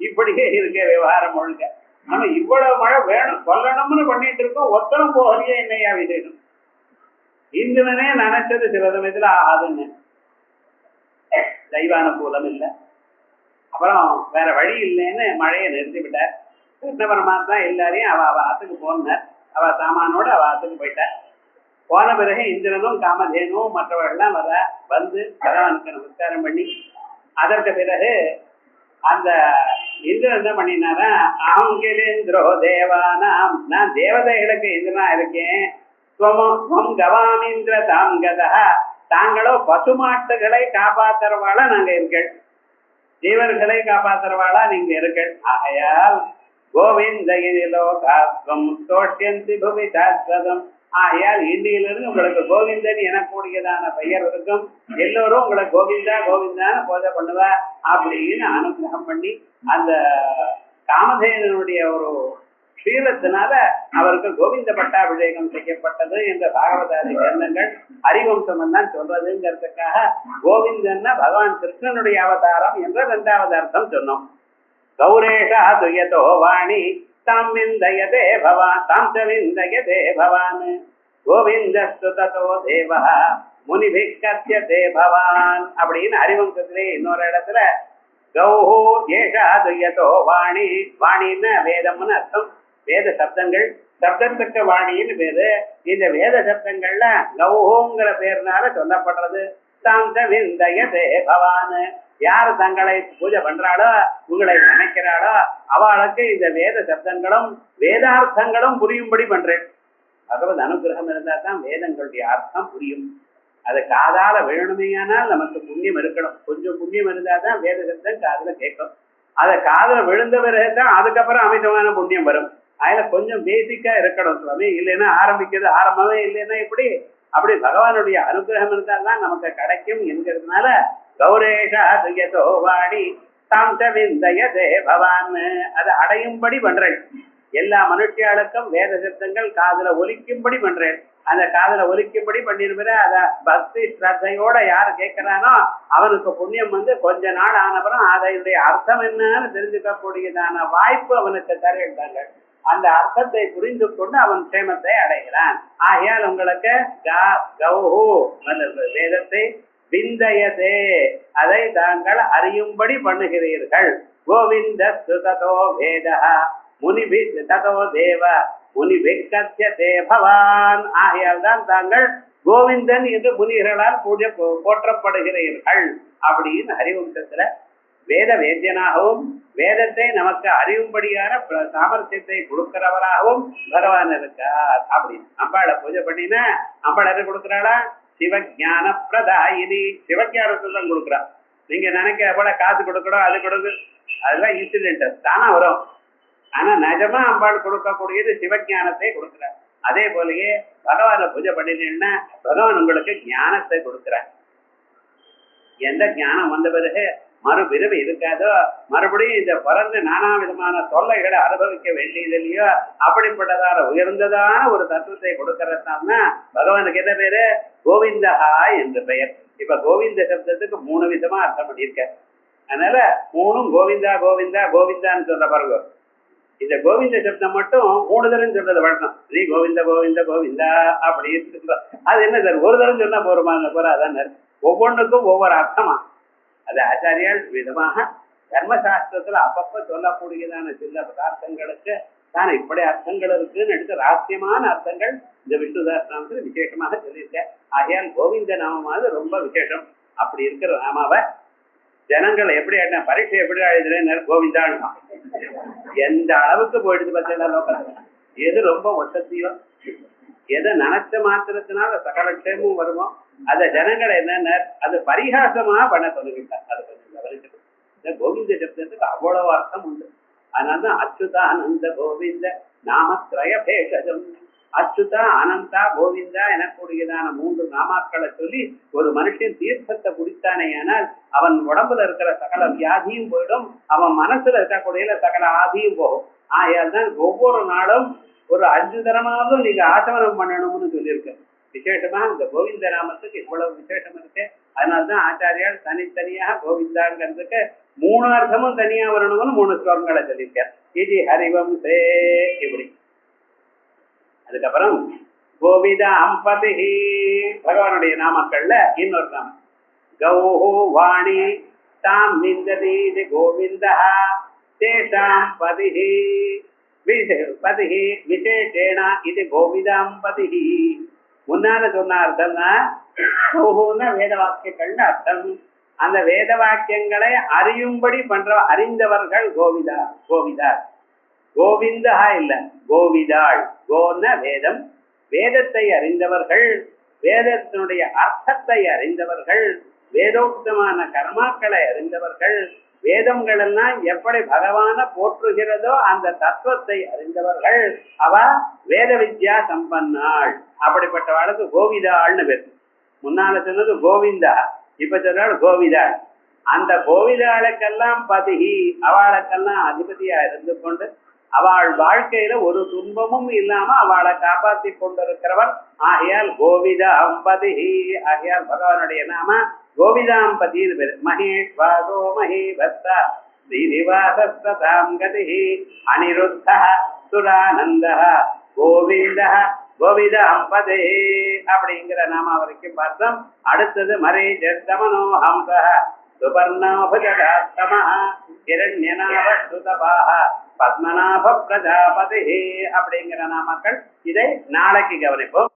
இப்படியே இருக்க விவகாரம் முழுக்க. நம்ம இவ்வளவு மழை வேணும் சொல்லணும்னு பண்ணிட்டு இருக்கோம், ஒத்தரும் போகலையே, என்னையா விடணும். இந்திரனே நினைச்சது சில சமயத்துல ஆகாதுன்னு, தெய்வானுகூலம் இல்லை. அப்புறம் வேற வழி இல்லைன்னு மழையை நிறுத்தி விட்டார். கிருஷ்ண பரமாத்மா எல்லாரையும் அவ ஆத்துக்கு போனார். அவ சாமானோட அவ ஆத்துக்கு போயிட்டார். போன பிறகு இந்திரனும் காமதேனும் மற்றவர்கள்லாம் வந்து பகவானுக்கு நமஸ்காரம் பண்ணி, அதற்கு பிறகு அந்த இந்திரன் என்ன பண்ணினாரா, அகங்கிலேந்திரோ தேவானாம், நான் தேவதைகளுக்கு இந்திரனா இருக்கேன். ஸ்வம் கவாமிந்திர தாங்கதா, தாங்களோ பசுமாட்டுகளை காப்பாத்துறவாளா நாங்க இருக்கேன், ஜீவர்களை காப்பாத்துறவாளா நீங்க இருக்கேன். ஆகையால் கோவிந்த லோகாஸ்வம் தோஷ்யந்தி புவி சாஸ்வதம், ஆகையால் இந்தியிலிருந்து உங்களுக்கு கோவிந்தன் எனக்கூடியதான பெயர் இருக்கும். எல்லோரும் உங்களை கோவிந்தா கோவிந்தான்னு பூஜை பண்ணுவா அப்படின்னு அனுகிரகம் பண்ணி அந்த காமதேவனுடைய ஒரு ஸ்ரீலத்தினால அவருக்கு கோவிந்த பட்டாபிஷேகம் செய்யப்பட்டது என்ற பாகவதாதி கிரந்தங்கள் ஹரிவம்சம் தான் சொல்றதுங்கிறதுக்காக கோவிந்தன்னா பகவான் கிருஷ்ணனுடைய அவதாரம் என்ற 2வது அர்த்தம் சொன்னோம். கௌரேஷா துயதோ வாணி தாம் விந்தயதே பவான் தாம் ச விந்தயதே பவான் கோவிந்தஸ்து ததோ தேவா முனிபிக்கத்யதே பவான் அப்படின்னு ஹரிவம்சத்திலே இன்னொரு இடத்துல கௌஹோ ஏஷா துயதோ வாணி, வாணின்னு வேதம்னு அர்த்தம், வேத சப்தங்கள், சப்தத்துக்கு வாணின்னு பேரு. இந்த வேத சப்தங்கள்ல கௌஹோங்கிற பேர்னால சொல்லப்படுறது. தாம் ச விந்தயதே பவான், யார் தங்களை பூஜை பண்றாளோ உங்களை நினைக்கிறாளோ அவளுக்கு இந்த வேத சப்தங்களும் வேதார்த்தங்களும் புரியும்படி பண்றேன். பகவத் அனுகிரகம் இருந்தா தான் வேதங்களுடைய அர்த்தம் புரியும். அது காதால விழணுமையானால் நமக்கு புண்ணியம் இருக்கணும். கொஞ்சம் புண்ணியம் இருந்தா தான் வேத சப்தம் காதுல கேட்கும். அதை காதுல விழுந்த பிறகுதான் அதுக்கப்புறம் அமிதமான புண்ணியம் வரும். அதுல கொஞ்சம் பேசிக்கா இருக்கணும் சுவாமி, இல்லைன்னா ஆரம்பிக்கிறது ஆரம்பமே இல்லைன்னா இப்படி அப்படி பகவானுடைய அனுகிரகம் இருந்தால் தான் நமக்கு கிடைக்கும் என்கிறதுனால கௌரேஷா துயதோ வாணி தாம் ச விந்தயதே பவான், அதை அடையும்படி பண்றேன். எல்லா மனுஷியாளுக்கும் வேத சப்தங்கள் காதுல ஒலிக்கும்படி பண்றேன். அந்த காதுல ஒலிக்கும்படி பண்ணிருக்கிற அத பக்தி ஸ்ரத்தையோட யாரு கேட்கிறானோ அவனுக்கு புண்ணியம் வந்து கொஞ்ச நாள் ஆனப்புறம் அதனுடைய அர்த்தம் என்னன்னு தெரிஞ்சுக்கக்கூடியதான வாய்ப்பு அவனுக்கு தருகிறாங்க. அந்த அர்த்தத்தை புரிந்து கொண்டு அவன் சேமத்தை அடைகிறான். ஆகையால் உங்களுக்கு வேதத்தை விந்தயதே, அதை தாங்கள் அறியும்படி பண்ணுகிறீர்கள். கோவிந்த சுததோ வேத முனிபி ததோ தேவ முனிபிக்கத்யதே பவான், ஆகையால் தான் தாங்கள் கோவிந்தன் என்று முனிகளால் பூஜை போற்றப்படுகிறீர்கள் அப்படின்னு ஹரிவம்சத்துல வேத வேத்தியனாகவும் வேதத்தை நமக்கு அறியும்படியான சாமர்த்தியத்தை கொடுக்கிறவராகவும் பகவான் இருக்கார். அப்படின்னு அம்பாளை பூஜை பண்ணினா அம்பாள் எதை கொடுக்குறாளா, சிவஞான பிரதாயினி, சிவஞானத்தை தான் கொடுக்குறா. நீங்க நினைக்க போல காசு கொடுக்கணும் அது கொடுக்கு, அதெல்லாம் இன்சிடென்ட் தானா வரும். ஆனா நிஜமா அம்பாள் கொடுக்கக்கூடியது சிவஞானத்தை கொடுக்குறார். அதே போலயே பகவானை பூஜை பண்ணினீங்கன்னா பகவான் உங்களுக்கு ஞானத்தை கொடுக்குறார். எந்த ஞானம் வந்த பிறகு மறுபிறவி இருக்காதோ, மறுபடியும் இந்த பிறந்த நானா விதமான தொல்லைகளை அனுபவிக்க வேண்டியதில்லையோ அப்படிப்பட்டதான உயர்ந்ததான ஒரு தத்துவத்தை கொடுக்கறதுனா பகவானுக்கு என்ன பேரு, கோவிந்தஹா என்று பெயர். இப்ப கோவிந்த சப்தத்துக்கு 3 விதமா அர்த்தம் பண்ணியிருக்க. அதனால 3ம் கோவிந்தா கோவிந்தா கோவிந்தான்னு சொல்ற பாருங்க. இந்த கோவிந்த சப்தம் மட்டும் 3 தரம் சொல்றது வழக்கம். ஸ்ரீ கோவிந்த கோவிந்த கோவிந்தா அப்படின்னு. அது என்ன சார் ஒரு தரம் சொன்னா போருமாங்க போறாதான, ஒவ்வொன்றுக்கும் ஒவ்வொரு அர்த்தமா. அது ஆச்சாரியால் விதமாக தர்மசாஸ்திரத்துல அப்பப்ப சொல்லக்கூடியதான சில பதார்த்தங்களுக்கு தான் இப்படி அர்த்தங்கள் இருக்குன்னு எடுத்து ரகசியமான அர்த்தங்கள் இந்த விஷ்ணு சஹஸ்ரநாமத்துல விசேஷமாக சொல்லியிருக்க. ஆகையால் கோவிந்த நாமமாவது ரொம்ப விசேஷம். அப்படி இருக்கிற நாமாவை ஜனங்கள் எப்படி பரீட்சை எப்படி எழுதுறேன் கோவிந்தான்னு எந்த அளவுக்கு போயிடுது பார்த்தீங்களா லோகத்துல. எது ரொம்ப வசதியோ எதை நினைச்ச மாத்திரத்தினால சகல க்ஷேமும் வருமோ அத ஜனங்களை என்னென்ன அது பரிகாசமா பண்ண சொல்லுகிட்டார். அதை கொஞ்சம் கவனிக்கணும். கோவிந்த சப்தத்துக்கு அவ்வளவு அர்த்தம் உண்டு. அதனால்தான் அச்சுதா அனந்த கோவிந்த நாமத்ரய பேஷஜம், அச்சுதா அனந்தா கோவிந்தா எனக்கூடியதான 3 நாமாக்களை சொல்லி ஒரு மனுஷன் தீர்த்தத்தை குடித்தானே ஆனால் அவன் உடம்புல இருக்கிற சகல வியாதியும் போயிடும், அவன் மனசுல இருக்கக்கூடிய சகல ஆதியும் போகும். ஆகையால் தான் ஒவ்வொரு நாளும் ஒரு 5 தரமாவது நீங்க ஆசமனம் பண்ணணும்னு சொல்லியிருக்க. விசேஷமா இந்த கோவிந்த நாமத்துக்கு இவ்வளவு விசேஷம் இருக்கு. அதனால்தான் ஆச்சாரியால் தனித்தனியாக கோவிந்தாங்கிறதுக்கு 3 அர்த்தமும் தனியா வரணும்னு 3 ஸ்லோகங்களை சொல்லியிருக்கார். இது ஹரிவம்சே இப்படி. அதுக்கப்புறம் கோவிதாம்பதி பகவானுடைய நாமக்கள்ல இன்னொரு நாமம் கௌஹோ வாணி தாம் விந்ததி கோவிந்தா தேஷாம் பதிஹி பதிஹி விசேஷேனா இது கோவிதாம்பதி. முன்னால சொன்ன அர்த்தம்னா கௌஹோன்னா வேத வாக்கியங்கள்னு அர்த்தம். அந்த வேத வாக்கியங்களை அறியும்படி அறிந்தவர்கள் கோவிதா. கோவிந்தா இல்ல, கோவிதாள். கோன வேதம், வேதத்தை அறிந்தவர்கள், வேதத்தினுடைய அர்த்தத்தை அறிந்தவர்கள், வேதோக்தமான கர்மாக்களை அறிந்தவர்கள், வேதங்கள் எல்லாம் எப்படி பகவான போற்றுகிறதோ அந்த தத்துவத்தை அறிந்தவர்கள். அவ வேத வித்யா சம்பன்னாள். அப்படிப்பட்டவாளுக்கு கோவிதாள்னு பேர். முன்னால சொன்னது கோவிந்தா, இப்ப சொல்றாள் கோவிதாள். அந்த கோவிதாளுக்கெல்லாம் பதிகி, அவளுக்கெல்லாம் அதிபதியா இருந்து கொண்டு அவள் வாழ்க்கையில ஒரு துன்பமும் இல்லாம அவளை காப்பாற்றி கொண்டிருக்கிறவர். ஆகையால் கோவிதாம்பதி. ஆகையால் பகவானுடைய நாம கோவிதாம்பதினு பேரு. மகேஷ் வாதோ மஹீபஸ்தா ஸ்ரீனிவாசஸ்தாம் கதி அனிருத்த சுரானந்த கோவிந்த கோவிதாம்பதே அப்படிங்கிற நாம வரைக்கும் பார்த்தோம். அடுத்தது மரே ஜமனோ ஹம்ச சுபர்ணோபுஜகாத்தம இரண்யநாவஸ்துதபாஹ பத்மநாப பிரஜாபதி அப்படிங்கிற நாமக்கள். இதை நாளைக்கு கவனிப்போம்.